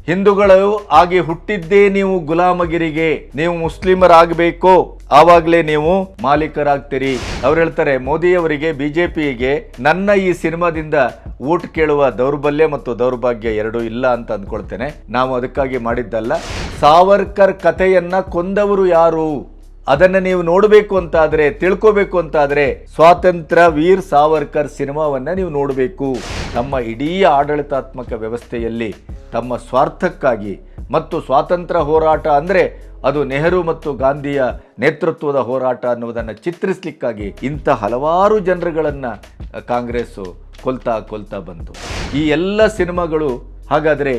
ಹಿಂದೂಗಳು ಆಗಿ ಹುಟ್ಟಿದ್ದೇ ನೀವು ಗುಲಾಮಗಿರಿಗೆ, ನೀವು ಮುಸ್ಲಿಮರಾಗಬೇಕು, ಆವಾಗಲೇ ನೀವು ಮಾಲೀಕರಾಗ್ತೀರಿ. ಅವ್ರು ಹೇಳ್ತಾರೆ ಮೋದಿಯವರಿಗೆ, ಬಿಜೆಪಿಗೆ ನನ್ನ ಈ ಸಿನಿಮಾದಿಂದ ಓಟ್ ಕೇಳುವ ದೌರ್ಬಲ್ಯ ಮತ್ತು ದೌರ್ಭಾಗ್ಯ ಎರಡೂ ಇಲ್ಲ ಅಂತ ಅಂದ್ಕೊಳ್ತೇನೆ. ನಾವು ಅದಕ್ಕಾಗಿ ಮಾಡಿದ್ದಲ್ಲ. ಸಾವರ್ಕರ್ ಕಥೆಯನ್ನ ಕೊಂದವರು ಯಾರು ಅದನ್ನ ನೀವು ನೋಡಬೇಕು ಅಂತಾದ್ರೆ, ತಿಳ್ಕೋಬೇಕು ಅಂತಾದ್ರೆ ಸ್ವಾತಂತ್ರ್ಯ ವೀರ್ ಸಾವರ್ಕರ್ ಸಿನಿಮಾವನ್ನ ನೀವು ನೋಡಬೇಕು. ತಮ್ಮ ಇಡೀ ಆಡಳಿತಾತ್ಮಕ ವ್ಯವಸ್ಥೆಯಲ್ಲಿ ತಮ್ಮ ಸ್ವಾರ್ಥಕ್ಕಾಗಿ ಮತ್ತು ಸ್ವಾತಂತ್ರ್ಯ ಹೋರಾಟ ಅಂದರೆ ಅದು ನೆಹರು ಮತ್ತು ಗಾಂಧಿಯ ನೇತೃತ್ವದ ಹೋರಾಟ ಅನ್ನುವುದನ್ನು ಚಿತ್ರಿಸಲಿಕ್ಕಾಗಿ ಇಂಥ ಹಲವಾರು ಜನರುಗಳನ್ನು ಕಾಂಗ್ರೆಸ್ಸು ಕೊಲ್ತಾ ಬಂತು. ಈ ಎಲ್ಲ ಸಿನಿಮಾಗಳು ಹಾಗಾದರೆ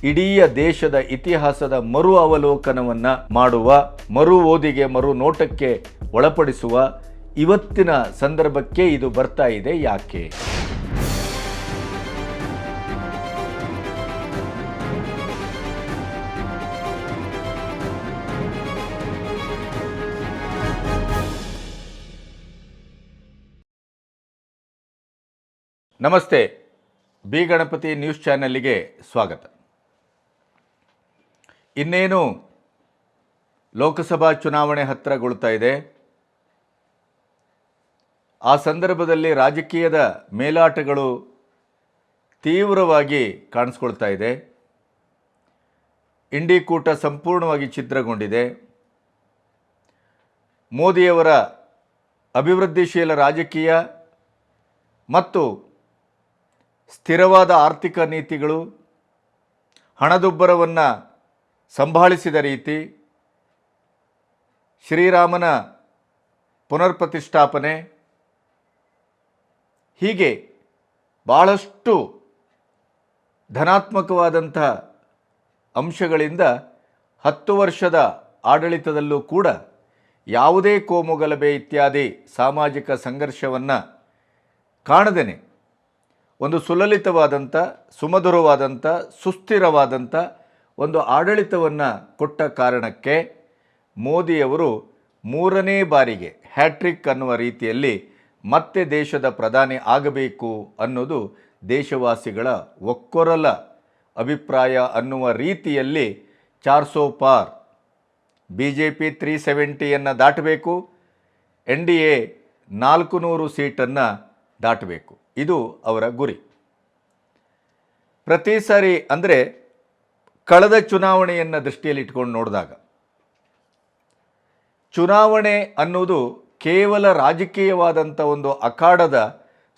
ಇಡೀ ದೇಶದ ಇತಿಹಾಸದ ಮರು ಅವಲೋಕನವನ್ನು ಮಾಡುವ, ಮರು ಓದಿಗೆ, ಮರು ನೋಟಕ್ಕೆ ಒಳಪಡಿಸುವ ಇವತ್ತಿನ ಸಂದರ್ಭಕ್ಕೆ ಇದು ಬರ್ತಾ ಇದೆ ಯಾಕೆ? ನಮಸ್ತೆ, ಬಿ ಗಣಪತಿ ನ್ಯೂಸ್ ಚಾನೆಲ್ಗೆ ಸ್ವಾಗತ. ಇನ್ನೇನು ಲೋಕಸಭಾ ಚುನಾವಣೆ ಹತ್ತಿರಗೊಳ್ತಾ ಇದೆ. ಆ ಸಂದರ್ಭದಲ್ಲಿ ರಾಜಕೀಯದ ಮೇಲಾಟಗಳು ತೀವ್ರವಾಗಿ ಕಾಣಿಸ್ಕೊಳ್ತಾ ಇದೆ. ಇಂಡಿ ಕೂಟ ಸಂಪೂರ್ಣವಾಗಿ ಛಿದ್ರಗೊಂಡಿದೆ. ಮೋದಿಯವರ ಅಭಿವೃದ್ಧಿಶೀಲ ರಾಜಕೀಯ ಮತ್ತು ಸ್ಥಿರವಾದ ಆರ್ಥಿಕ ನೀತಿಗಳು, ಹಣದುಬ್ಬರವನ್ನು ಸಂಭಾಳಿಸಿದ ರೀತಿ, ಶ್ರೀರಾಮನ ಪುನರ್ ಪ್ರತಿಷ್ಠಾಪನೆ, ಹೀಗೆ ಭಾಳಷ್ಟು ಧನಾತ್ಮಕವಾದಂಥ ಅಂಶಗಳಿಂದ 10 ವರ್ಷದ ಆಡಳಿತದಲ್ಲೂ ಕೂಡ ಯಾವುದೇ ಕೋಮುಗಲಭೆ ಇತ್ಯಾದಿ ಸಾಮಾಜಿಕ ಸಂಘರ್ಷವನ್ನು ಕಾಣದೇನೆ ಒಂದು ಸುಲಲಿತವಾದಂಥ, ಸುಮಧುರವಾದಂಥ, ಸುಸ್ಥಿರವಾದಂಥ ಒಂದು ಆಡಳಿತವನ್ನು ಕೊಟ್ಟ ಕಾರಣಕ್ಕೆ ಮೋದಿಯವರು 3ನೇ ಬಾರಿಗೆ ಹ್ಯಾಟ್ರಿಕ್ ಅನ್ನುವ ರೀತಿಯಲ್ಲಿ ಮತ್ತೆ ದೇಶದ ಪ್ರಧಾನಿ ಆಗಬೇಕು ಅನ್ನೋದು ದೇಶವಾಸಿಗಳ ಒಕ್ಕೊರಲ ಅಭಿಪ್ರಾಯ ಅನ್ನುವ ರೀತಿಯಲ್ಲಿ 400 ಪಾರ್, BJP 370ಯನ್ನು ದಾಟಬೇಕು, NDA 400 ಸೀಟನ್ನು ದಾಟಬೇಕು. ಇದು ಅವರ ಗುರಿ. ಪ್ರತಿ ಸಾರಿ ಅಂದರೆ ಕಳೆದ ಚುನಾವಣೆಯನ್ನು ದೃಷ್ಟಿಯಲ್ಲಿ ಇಟ್ಕೊಂಡು ನೋಡಿದಾಗ ಚುನಾವಣೆ ಅನ್ನೋದು ಕೇವಲ ರಾಜಕೀಯವಾದಂಥ ಒಂದು ಅಖಾಡದ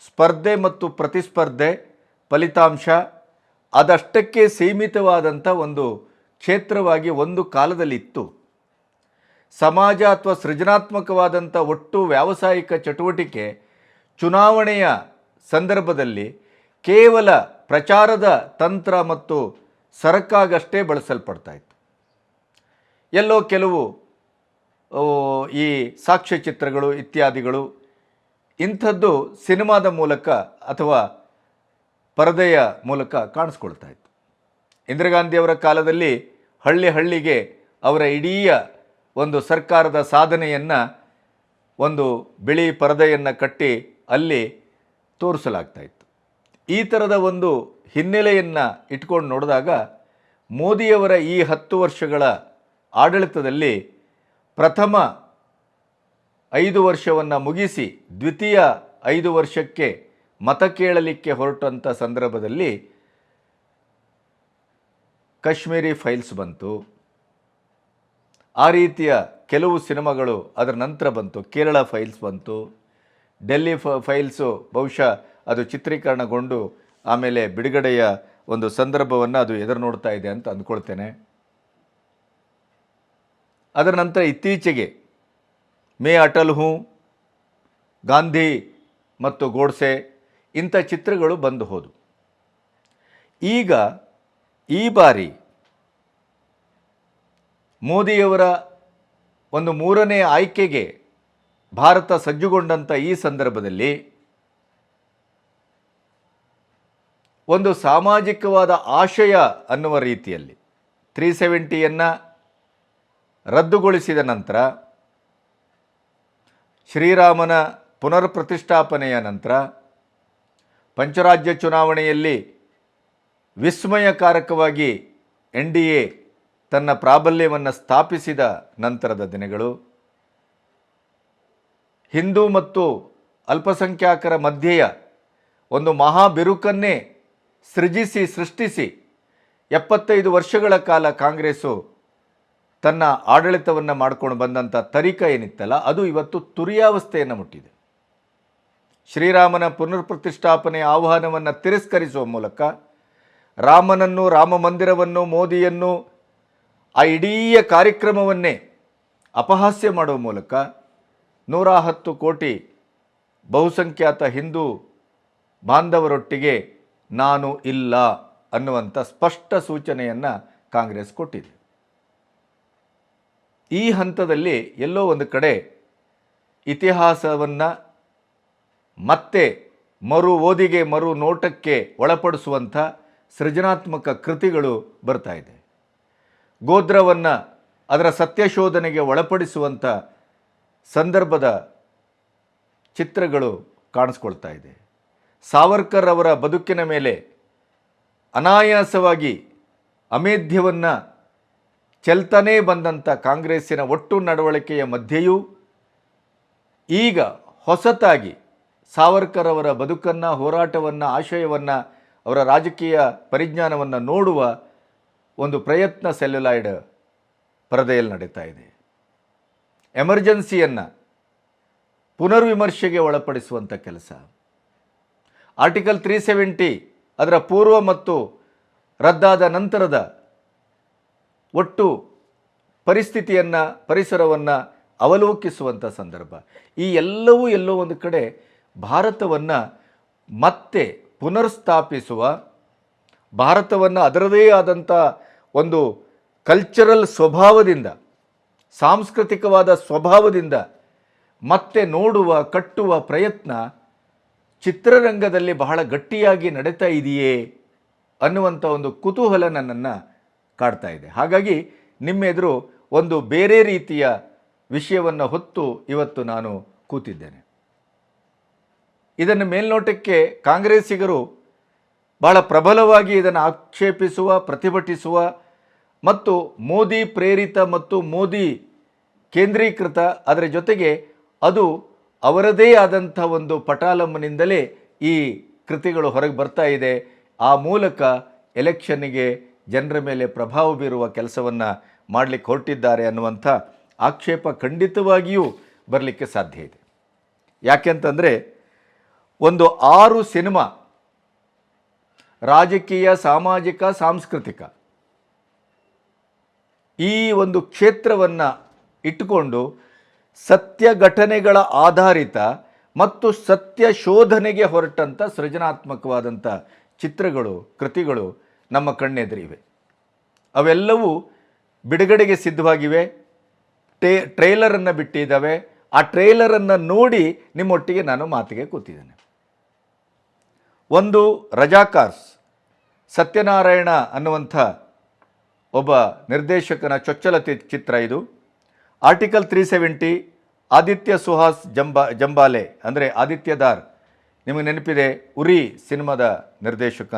ಸ್ಪರ್ಧೆ ಮತ್ತು ಪ್ರತಿಸ್ಪರ್ಧೆ, ಫಲಿತಾಂಶ ಅದಷ್ಟಕ್ಕೆ ಸೀಮಿತವಾದಂಥ ಒಂದು ಕ್ಷೇತ್ರವಾಗಿ ಒಂದು ಕಾಲದಲ್ಲಿತ್ತು. ಸಮಾಜ ಅಥವಾ ಸೃಜನಾತ್ಮಕವಾದಂಥ ಒಟ್ಟು ವ್ಯಾವಸಾಯಿಕ ಚಟುವಟಿಕೆ ಚುನಾವಣೆಯ ಸಂದರ್ಭದಲ್ಲಿ ಕೇವಲ ಪ್ರಚಾರದ ತಂತ್ರ ಮತ್ತು ಸರಕಾಗಷ್ಟೇ ಬಳಸಲ್ಪಡ್ತಾ ಇತ್ತು. ಎಲ್ಲೋ ಕೆಲವು ಈ ಸಾಕ್ಷ್ಯಚಿತ್ರಗಳು ಇತ್ಯಾದಿಗಳು ಇಂಥದ್ದು ಸಿನಿಮಾದ ಮೂಲಕ ಅಥವಾ ಪರದೆಯ ಮೂಲಕ ಕಾಣಿಸ್ಕೊಳ್ತಾ ಇತ್ತು. ಇಂದಿರಾ ಗಾಂಧಿಯವರ ಕಾಲದಲ್ಲಿ ಹಳ್ಳಿಗೆ ಅವರ ಇಡೀ ಒಂದು ಸರ್ಕಾರದ ಸಾಧನೆಯನ್ನು ಒಂದು ಬಿಳಿ ಪರದೆಯನ್ನು ಕಟ್ಟಿ ಅಲ್ಲಿ ತೋರಿಸಲಾಗ್ತಾ ಇತ್ತು. ಈ ಥರದ ಒಂದು ಹಿನ್ನೆಲೆಯನ್ನು ಇಟ್ಕೊಂಡು ನೋಡಿದಾಗ ಮೋದಿಯವರ ಈ 10 ವರ್ಷಗಳ ಆಡಳಿತದಲ್ಲಿ ಪ್ರಥಮ 5 ವರ್ಷವನ್ನು ಮುಗಿಸಿ ದ್ವಿತೀಯ 5 ವರ್ಷಕ್ಕೆ ಮತ ಕೇಳಲಿಕ್ಕೆ ಹೊರಟಂಥ ಸಂದರ್ಭದಲ್ಲಿ ಕಾಶ್ಮೀರಿ ಫೈಲ್ಸ್ ಬಂತು. ಆ ರೀತಿಯ ಕೆಲವು ಸಿನಿಮಾಗಳು ಅದರ ನಂತರ ಬಂತು. ಕೇರಳ ಫೈಲ್ಸ್ ಬಂತು. ಡೆಲ್ಲಿ ಫೈಲ್ಸು ಬಹುಶಃ ಅದು ಚಿತ್ರೀಕರಣಗೊಂಡು ಆಮೇಲೆ ಬಿಡುಗಡೆಯ ಒಂದು ಸಂದರ್ಭವನ್ನು ಅದು ಎದುರು ನೋಡ್ತಾ ಇದೆ ಅಂತ ಅಂದ್ಕೊಳ್ತೇನೆ. ಅದರ ನಂತರ ಇತ್ತೀಚೆಗೆ ಮೇ ಅಟಲ್ ಹೂಂ, ಗಾಂಧಿ ಮತ್ತು ಗೋಡ್ಸೆ ಇಂಥ ಚಿತ್ರಗಳು ಬಂದು ಹೋದವು. ಈಗ ಈ ಬಾರಿ ಮೋದಿಯವರ ಒಂದು 3ನೇ ಆಯ್ಕೆಗೆ ಭಾರತ ಸಜ್ಜುಗೊಂಡಂಥ ಈ ಸಂದರ್ಭದಲ್ಲಿ ಒಂದು ಸಾಮಾಜಿಕವಾದ ಆಶಯ ಅನ್ನುವ ರೀತಿಯಲ್ಲಿ 370ಯನ್ನು ರದ್ದುಗೊಳಿಸಿದ ನಂತರ, ಶ್ರೀರಾಮನ ಪುನರ್ ಪ್ರತಿಷ್ಠಾಪನೆಯ ನಂತರ, ಪಂಚರಾಜ್ಯ ಚುನಾವಣೆಯಲ್ಲಿ ವಿಸ್ಮಯಕಾರಕವಾಗಿ NDA ತನ್ನ ಪ್ರಾಬಲ್ಯವನ್ನು ಸ್ಥಾಪಿಸಿದ ನಂತರದ ದಿನಗಳು. ಹಿಂದೂ ಮತ್ತು ಅಲ್ಪಸಂಖ್ಯಾತರ ಮಧ್ಯೆಯ ಒಂದು ಮಹಾ ಬಿರುಕನ್ನೇ ಸೃಷ್ಟಿಸಿ 75 ವರ್ಷಗಳ ಕಾಲ ಕಾಂಗ್ರೆಸ್ಸು ತನ್ನ ಆಡಳಿತವನ್ನು ಮಾಡ್ಕೊಂಡು ಬಂದಂಥ ತರೀಕ ಏನಿತ್ತಲ್ಲ, ಅದು ಇವತ್ತು ತುರಿಯಾವಸ್ಥೆಯನ್ನು ಮುಟ್ಟಿದೆ. ಶ್ರೀರಾಮನ ಪುನರ್ಪ್ರತಿಷ್ಠಾಪನೆಯ ಆಹ್ವಾನವನ್ನು ತಿರಸ್ಕರಿಸುವ ಮೂಲಕ ರಾಮನನ್ನು, ರಾಮ ಮಂದಿರವನ್ನು, ಮೋದಿಯನ್ನು, ಆ ಇಡೀ ಕಾರ್ಯಕ್ರಮವನ್ನೇ ಅಪಹಾಸ್ಯ ಮಾಡುವ ಮೂಲಕ 110 ಕೋಟಿ ಬಹುಸಂಖ್ಯಾತ ಹಿಂದೂ ಬಾಂಧವರೊಟ್ಟಿಗೆ ನಾನು ಇಲ್ಲ ಅನ್ನುವಂಥ ಸ್ಪಷ್ಟ ಸೂಚನೆಯನ್ನು ಕಾಂಗ್ರೆಸ್ ಕೊಟ್ಟಿದೆ. ಈ ಹಂತದಲ್ಲಿ ಎಲ್ಲೋ ಒಂದು ಕಡೆ ಇತಿಹಾಸವನ್ನು ಮತ್ತೆ ಮರು ಓದಿಗೆ, ಮರು ನೋಟಕ್ಕೆ ಒಳಪಡಿಸುವಂಥ ಸೃಜನಾತ್ಮಕ ಕೃತಿಗಳು ಬರ್ತಾ ಇದೆ. ಗೋದ್ರವನ್ನು ಅದರ ಸತ್ಯಶೋಧನೆಗೆ ಒಳಪಡಿಸುವಂಥ ಸಂದರ್ಭದ ಚಿತ್ರಗಳು ಕಾಣಿಸ್ಕೊಳ್ತಾ ಇದೆ. ಸಾವರ್ಕರ್ ಅವರ ಬದುಕಿನ ಮೇಲೆ ಅನಾಯಾಸವಾಗಿ ಅಮೇಧ್ಯವನ್ನು ಚೆಲ್ತಾನೇ ಬಂದಂಥ ಕಾಂಗ್ರೆಸ್ಸಿನ ಒಟ್ಟು ನಡವಳಿಕೆಯ ಮಧ್ಯೆಯೂ ಈಗ ಹೊಸತಾಗಿ ಸಾವರ್ಕರ್ ಅವರ ಬದುಕನ್ನು, ಹೋರಾಟವನ್ನು, ಆಶಯವನ್ನು, ಅವರ ರಾಜಕೀಯ ಪರಿಜ್ಞಾನವನ್ನು ನೋಡುವ ಒಂದು ಪ್ರಯತ್ನ ಸೆಲ್ಯುಲಾಯ್ಡ್ ಪರದೆಯಲ್ಲಿ ನಡೀತಾ ಇದೆ. ಎಮರ್ಜೆನ್ಸಿಯನ್ನು ಪುನರ್ವಿಮರ್ಶೆಗೆ ಒಳಪಡಿಸುವಂಥ ಕೆಲಸ. ಆರ್ಟಿಕಲ್ 370 ಅದರ ಪೂರ್ವ ಮತ್ತು ರದ್ದಾದ ನಂತರದ ಒಟ್ಟು ಪರಿಸ್ಥಿತಿಯನ್ನು, ಪರಿಸರವನ್ನು ಅವಲೋಕಿಸುವಂಥ ಸಂದರ್ಭ. ಈ ಎಲ್ಲವೂ ಎಲ್ಲೋ ಒಂದು ಕಡೆ ಭಾರತವನ್ನು ಮತ್ತೆ ಪುನರ್ಸ್ಥಾಪಿಸುವ, ಭಾರತವನ್ನು ಅದರದೇ ಆದಂಥ ಒಂದು ಕಲ್ಚರಲ್ ಸ್ವಭಾವದಿಂದ, ಸಾಂಸ್ಕೃತಿಕವಾದ ಸ್ವಭಾವದಿಂದ ಮತ್ತೆ ನೋಡುವ, ಕಟ್ಟುವ ಪ್ರಯತ್ನ ಚಿತ್ರರಂಗದಲ್ಲಿ ಬಹಳ ಗಟ್ಟಿಯಾಗಿ ನಡೀತಾ ಇದೆಯೇ ಅನ್ನುವಂಥ ಒಂದು ಕುತೂಹಲ ನನ್ನನ್ನು ಕಾಡ್ತಾ ಇದೆ. ಹಾಗಾಗಿ ನಿಮ್ಮೆದುರು ಒಂದು ಬೇರೆ ರೀತಿಯ ವಿಷಯವನ್ನು ಹೊತ್ತು ಇವತ್ತು ನಾನು ಕೂತಿದ್ದೇನೆ. ಇದನ್ನು ಮೇಲ್ನೋಟಕ್ಕೆ ಕಾಂಗ್ರೆಸ್ಸಿಗರು ಬಹಳ ಪ್ರಬಲವಾಗಿ ಇದನ್ನು ಆಕ್ಷೇಪಿಸುವ, ಪ್ರತಿಭಟಿಸುವ ಮತ್ತು ಮೋದಿ ಪ್ರೇರಿತ ಮತ್ತು ಮೋದಿ ಕೇಂದ್ರೀಕೃತ, ಅದರ ಜೊತೆಗೆ ಅದು ಅವರದೇ ಆದಂಥ ಒಂದು ಪಟಾಲಂನಿಂದಲೇ ಈ ಕೃತಿಗಳು ಹೊರಗೆ ಬರ್ತಾ ಇದೆ. ಆ ಮೂಲಕ ಎಲೆಕ್ಷನ್ನಿಗೆ ಜನರ ಮೇಲೆ ಪ್ರಭಾವ ಬೀರುವ ಕೆಲಸವನ್ನು ಮಾಡಲಿಕ್ಕೆ ಹೊರಟಿದ್ದಾರೆ ಅನ್ನುವಂಥ ಆಕ್ಷೇಪ ಖಂಡಿತವಾಗಿಯೂ ಬರಲಿಕ್ಕೆ ಸಾಧ್ಯ ಇದೆ. ಯಾಕೆಂತಂದರೆ ಒಂದು 6 ಸಿನಿಮಾ ರಾಜಕೀಯ, ಸಾಮಾಜಿಕ, ಸಾಂಸ್ಕೃತಿಕ ಈ ಒಂದು ಕ್ಷೇತ್ರವನ್ನು ಇಟ್ಟುಕೊಂಡು ಸತ್ಯ ಘಟನೆಗಳ ಆಧಾರಿತ ಮತ್ತು ಸತ್ಯ ಶೋಧನೆಗೆ ಹೊರಟಂಥ ಸೃಜನಾತ್ಮಕವಾದಂಥ ಚಿತ್ರಗಳು, ಕೃತಿಗಳು ನಮ್ಮ ಕಣ್ಣೆದುರಿವೆ. ಅವೆಲ್ಲವೂ ಬಿಡುಗಡೆಗೆ ಸಿದ್ಧವಾಗಿವೆ. ಟ್ರೇಲರನ್ನು ಬಿಟ್ಟಿದ್ದಾವೆ. ಆ ಟ್ರೇಲರನ್ನು ನೋಡಿ ನಿಮ್ಮೊಟ್ಟಿಗೆ ನಾನು ಮಾತಿಗೆ ಕೂತಿದ್ದೇನೆ. ಒಂದು ರಜಾಕಾರ್ಸ್, ಸತ್ಯನಾರಾಯಣ ಅನ್ನುವಂಥ ಒಬ್ಬ ನಿರ್ದೇಶಕನ ಚೊಚ್ಚಲ ಚಿತ್ರ ಇದು. ಆರ್ಟಿಕಲ್ 370 ಆದಿತ್ಯ ಸುಹಾಸ್ ಜಂಬಾಲೆ ಅಂದರೆ ಆದಿತ್ಯದಾರ್, ನಿಮಗೆ ನೆನಪಿದೆ, ಉರಿ ಸಿನಿಮಾದ ನಿರ್ದೇಶಕ,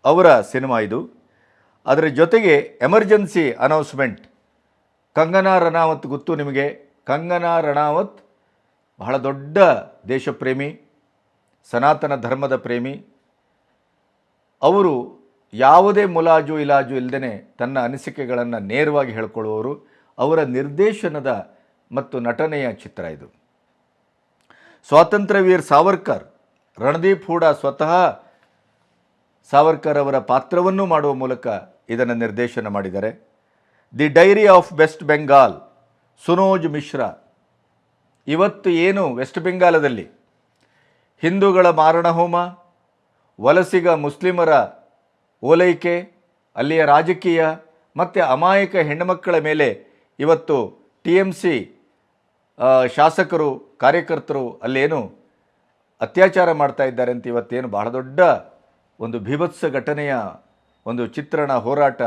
ಅವರ ಸಿನಿಮಾ ಇದು. ಅದರ ಜೊತೆಗೆ ಎಮರ್ಜೆನ್ಸಿ ಅನೌನ್ಸ್ಮೆಂಟ್, ಕಂಗನಾ ರನಾವತ್ ಗೊತ್ತು ನಿಮಗೆ. ಕಂಗನಾ ರನಾವತ್ ಬಹಳ ದೊಡ್ಡ ದೇಶಪ್ರೇಮಿ, ಸನಾತನ ಧರ್ಮದ ಪ್ರೇಮಿ. ಅವರು ಯಾವುದೇ ಮುಲಾಜು ಇಲಾಜು ಇಲ್ಲದೇ ತನ್ನ ಅನಿಸಿಕೆಗಳನ್ನು ನೇರವಾಗಿ ಹೇಳ್ಕೊಳ್ಳುವವರು. ಅವರ ನಿರ್ದೇಶನದ ಮತ್ತು ನಟನೆಯ ಚಿತ್ರ ಇದು. ಸ್ವಾತಂತ್ರ್ಯವೀರ್ ಸಾವರ್ಕರ್, ರಣದೀಪ್ ಹೂಡಾ ಸ್ವತಃ ಸಾವರ್ಕರ್ ಅವರ ಪಾತ್ರವನ್ನು ಮಾಡುವ ಮೂಲಕ ಇದನ್ನು ನಿರ್ದೇಶನ ಮಾಡಿದ್ದಾರೆ. The diary of West Bengal, Sunoj Mishra. ಇವತ್ತು ಏನು ವೆಸ್ಟ್ ಬೆಂಗಾಲದಲ್ಲಿ ಹಿಂದೂಗಳ ಮಾರಣಹೋಮ, ವಲಸಿಗ ಮುಸ್ಲಿಮರ ಓಲೈಕೆ, ಅಲ್ಲಿಯ ರಾಜಕೀಯ ಮತ್ತು ಅಮಾಯಕ ಹೆಣ್ಣುಮಕ್ಕಳ ಮೇಲೆ ಇವತ್ತು TMC ಶಾಸಕರು, ಕಾರ್ಯಕರ್ತರು ಅಲ್ಲೇನು ಅತ್ಯಾಚಾರ ಮಾಡ್ತಾ ಇದ್ದಾರೆ ಅಂತ ಇವತ್ತೇನು ಬಹಳ ದೊಡ್ಡ ಒಂದು ಭೀಭತ್ಸ ಘಟನೆಯ ಒಂದು ಚಿತ್ರಣ, ಹೋರಾಟ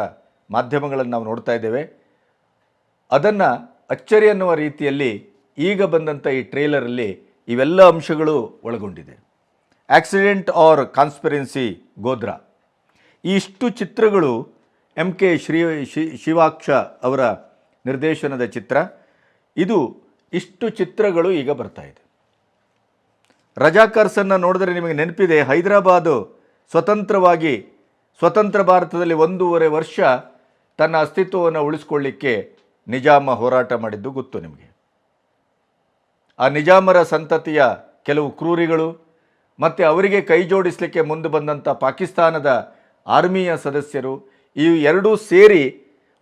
ಮಾಧ್ಯಮಗಳನ್ನು ನಾವು ನೋಡ್ತಾ ಇದ್ದೇವೆ. ಅದನ್ನು ಅಚ್ಚರಿ ಅನ್ನುವ ರೀತಿಯಲ್ಲಿ ಈಗ ಬಂದಂಥ ಈ ಟ್ರೇಲರಲ್ಲಿ ಇವೆಲ್ಲ ಅಂಶಗಳು ಒಳಗೊಂಡಿದೆ. ಆಕ್ಸಿಡೆಂಟ್ ಆರ್ ಕಾನ್ಸ್ಪಿರೆನ್ಸಿ ಗೋದ್ರಾ, ಈ ಇಷ್ಟು ಚಿತ್ರಗಳು MK ಶಿವಾಕ್ಷ ಅವರ ನಿರ್ದೇಶನದ ಚಿತ್ರ ಇದು. ಇಷ್ಟು ಚಿತ್ರಗಳು ಈಗ ಬರ್ತಾ ಇದೆ. ರಜಾಕರ್ಸನ್ನು ನೋಡಿದ್ರೆ ನಿಮಗೆ ನೆನಪಿದೆ, ಹೈದರಾಬಾದು ಸ್ವತಂತ್ರ ಭಾರತದಲ್ಲಿ 1.5 ವರ್ಷ ತನ್ನ ಅಸ್ತಿತ್ವವನ್ನು ಉಳಿಸ್ಕೊಳ್ಳಿಕ್ಕೆ ನಿಜಾಮ ಹೋರಾಟ ಮಾಡಿದ್ದು ಗೊತ್ತು ನಿಮಗೆ. ಆ ನಿಜಾಮರ ಸಂತತಿಯ ಕೆಲವು ಕ್ರೂರಿಗಳು ಮತ್ತು ಅವರಿಗೆ ಕೈ ಜೋಡಿಸಲಿಕ್ಕೆ ಮುಂದೆ ಬಂದಂಥ ಪಾಕಿಸ್ತಾನದ ಆರ್ಮಿಯ ಸದಸ್ಯರು, ಈ ಎರಡೂ ಸೇರಿ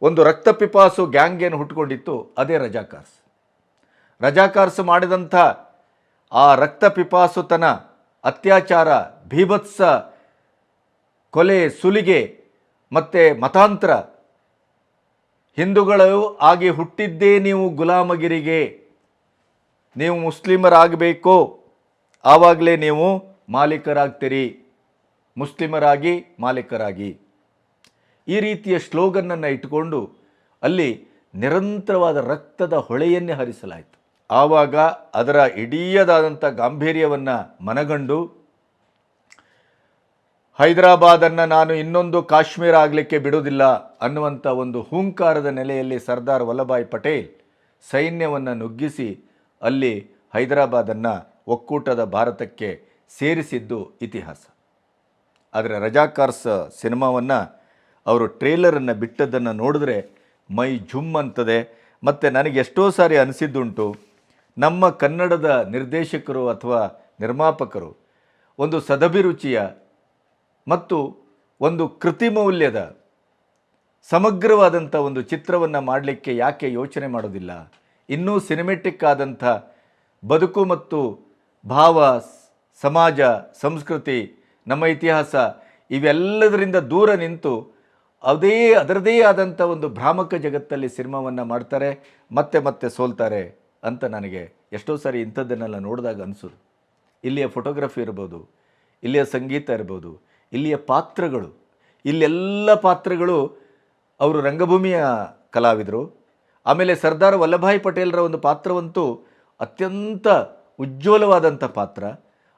ಒಂದು ರಕ್ತಪಿಪಾಸು ಗ್ಯಾಂಗ್ ಏನು ಹುಟ್ಟುಕೊಂಡಿತ್ತು, ಅದೇ ರಜಾಕಾರ್ಸ್ ಮಾಡಿದಂಥ ಆ ರಕ್ತಪಿಪಾಸುತನ, ಅತ್ಯಾಚಾರ, ಭೀಭತ್ಸ, ಕೊಲೆ, ಸುಲಿಗೆ ಮತ್ತು ಮತಾಂತರ. ಹಿಂದೂಗಳು ಆಗಿ ಹುಟ್ಟಿದ್ದೇ ನೀವು ಗುಲಾಮಗಿರಿಗೆ, ನೀವು ಮುಸ್ಲಿಮರಾಗಬೇಕು, ಆವಾಗಲೇ ನೀವು ಮಾಲೀಕರಾಗ್ತೀರಿ, ಮುಸ್ಲಿಮರಾಗಿ ಮಾಲೀಕರಾಗಿ. ಈ ರೀತಿಯ ಸ್ಲೋಗನ್ನನ್ನು ಇಟ್ಟುಕೊಂಡು ಅಲ್ಲಿ ನಿರಂತರವಾದ ರಕ್ತದ ಹೊಳೆಯನ್ನೇ ಹರಿಸಲಾಯಿತು. ಆವಾಗ ಅದರ ಇಡೀದಾದಂಥ ಗಾಂಭೀರ್ಯವನ್ನು ಮನಗಂಡು ಹೈದರಾಬಾದನ್ನು ನಾನು ಇನ್ನೊಂದು ಕಾಶ್ಮೀರ ಆಗಲಿಕ್ಕೆ ಬಿಡೋದಿಲ್ಲ ಅನ್ನುವಂಥ ಒಂದು ಹೂಂಕಾರದ ನೆಲೆಯಲ್ಲಿ ಸರ್ದಾರ್ ವಲ್ಲಭಾಯ್ ಪಟೇಲ್ ಸೈನ್ಯವನ್ನು ನುಗ್ಗಿಸಿ ಅಲ್ಲಿ ಹೈದರಾಬಾದನ್ನು ಒಕ್ಕೂಟದ ಭಾರತಕ್ಕೆ ಸೇರಿಸಿದ್ದು ಇತಿಹಾಸ. ಆದರೆ ರಜಾಕಾರ್ಸ್ ಸಿನಿಮಾವನ್ನು ಅವರು ಟ್ರೇಲರನ್ನು ಬಿಟ್ಟದ್ದನ್ನು ನೋಡಿದ್ರೆ ಮೈ ಝುಮ್ ಅಂತದೆ. ಮತ್ತು ನನಗೆ ಎಷ್ಟೋ ಸಾರಿ ಅನಿಸಿದ್ದುಂಟು, ನಮ್ಮ ಕನ್ನಡದ ನಿರ್ದೇಶಕರು ಅಥವಾ ನಿರ್ಮಾಪಕರು ಒಂದು ಸದಭಿರುಚಿಯ ಮತ್ತು ಒಂದು ಕೃತಿ ಮೌಲ್ಯದ ಸಮಗ್ರವಾದಂಥ ಒಂದು ಚಿತ್ರವನ್ನು ಮಾಡಲಿಕ್ಕೆ ಯಾಕೆ ಯೋಚನೆ ಮಾಡೋದಿಲ್ಲ? ಇನ್ನೂ ಸಿನಿಮೆಟಿಕ್ ಆದಂಥ ಬದುಕು ಮತ್ತು ಭಾವ, ಸಮಾಜ, ಸಂಸ್ಕೃತಿ, ನಮ್ಮ ಇತಿಹಾಸ ಇವೆಲ್ಲದರಿಂದ ದೂರ ನಿಂತು ಅದರದೇ ಆದಂಥ ಒಂದು ಭ್ರಾಮಕ ಜಗತ್ತಲ್ಲಿ ಸಿನಿಮಾವನ್ನು ಮಾಡ್ತಾರೆ, ಮತ್ತೆ ಸೋಲ್ತಾರೆ ಅಂತ ನನಗೆ ಎಷ್ಟೋ ಸಾರಿ ಇಂಥದ್ದನ್ನೆಲ್ಲ ನೋಡಿದಾಗ ಅನಿಸೋದು. ಇಲ್ಲಿಯ ಫೋಟೋಗ್ರಫಿ ಇರ್ಬೋದು, ಇಲ್ಲಿಯ ಸಂಗೀತ ಇರ್ಬೋದು, ಇಲ್ಲಿಯ ಪಾತ್ರಗಳು, ಇಲ್ಲೆಲ್ಲ ಪಾತ್ರಗಳು ಅವರು ರಂಗಭೂಮಿಯ ಕಲಾವಿದರು. ಆಮೇಲೆ ಸರ್ದಾರ್ ವಲ್ಲಭಾಯ್ ಪಟೇಲರ ಒಂದು ಪಾತ್ರವಂತೂ ಅತ್ಯಂತ ಉಜ್ವಲವಾದಂಥ ಪಾತ್ರ.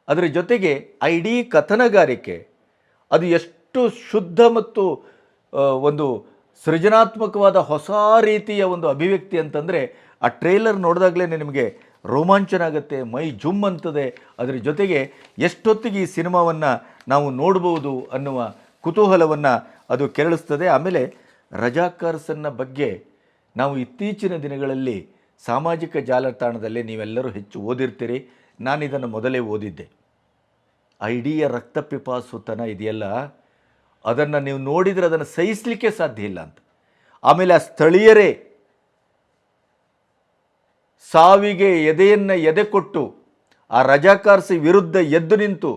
ಅದರ ಜೊತೆಗೆ ಆ ಇಡೀ ಕಥನಗಾರಿಕೆ ಅದು ಎಷ್ಟು ಶುದ್ಧ ಮತ್ತು ಒಂದು ಸೃಜನಾತ್ಮಕವಾದ ಹೊಸ ರೀತಿಯ ಒಂದು ಅಭಿವ್ಯಕ್ತಿ ಅಂತಂದರೆ ಆ ಟ್ರೇಲರ್ ನೋಡಿದಾಗಲೇ ನಿಮಗೆ ರೋಮಾಂಚನ ಆಗುತ್ತೆ, ಮೈ ಜುಮ್ ಅಂತದೆ. ಅದರ ಜೊತೆಗೆ ಎಷ್ಟೊತ್ತಿಗೆ ಈ ಸಿನಿಮಾವನ್ನು ನಾವು ನೋಡ್ಬೋದು ಅನ್ನುವ ಕುತೂಹಲವನ್ನು ಅದು ಕೆರಳಿಸ್ತದೆ. ಆಮೇಲೆ ರಜಾಕಾರ್ಸನ್ನ ಬಗ್ಗೆ ನಾವು ಇತ್ತೀಚಿನ ದಿನಗಳಲ್ಲಿ ಸಾಮಾಜಿಕ ಜಾಲತಾಣದಲ್ಲಿ ನೀವೆಲ್ಲರೂ ಹೆಚ್ಚು ಓದಿರ್ತೀರಿ. ನಾನಿದನ್ನು ಮೊದಲೇ ಓದಿದ್ದೆ. ಆ ಇಡೀ ರಕ್ತಪಿಪಾಸುತನ ಇದೆಯಲ್ಲ, ಅದನ್ನು ನೀವು ನೋಡಿದರೆ ಅದನ್ನು ಸಹಿಸಲಿಕ್ಕೆ ಸಾಧ್ಯ ಇಲ್ಲ ಅಂತ. ಆಮೇಲೆ ಆ ಸ್ಥಳೀಯರೇ ಸಾವಿಗೆ ಎದೆ ಕೊಟ್ಟು ಆ ರಜಾಕಾರ್ಸ್ ವಿರುದ್ಧ ಎದ್ದು ನಿಂತು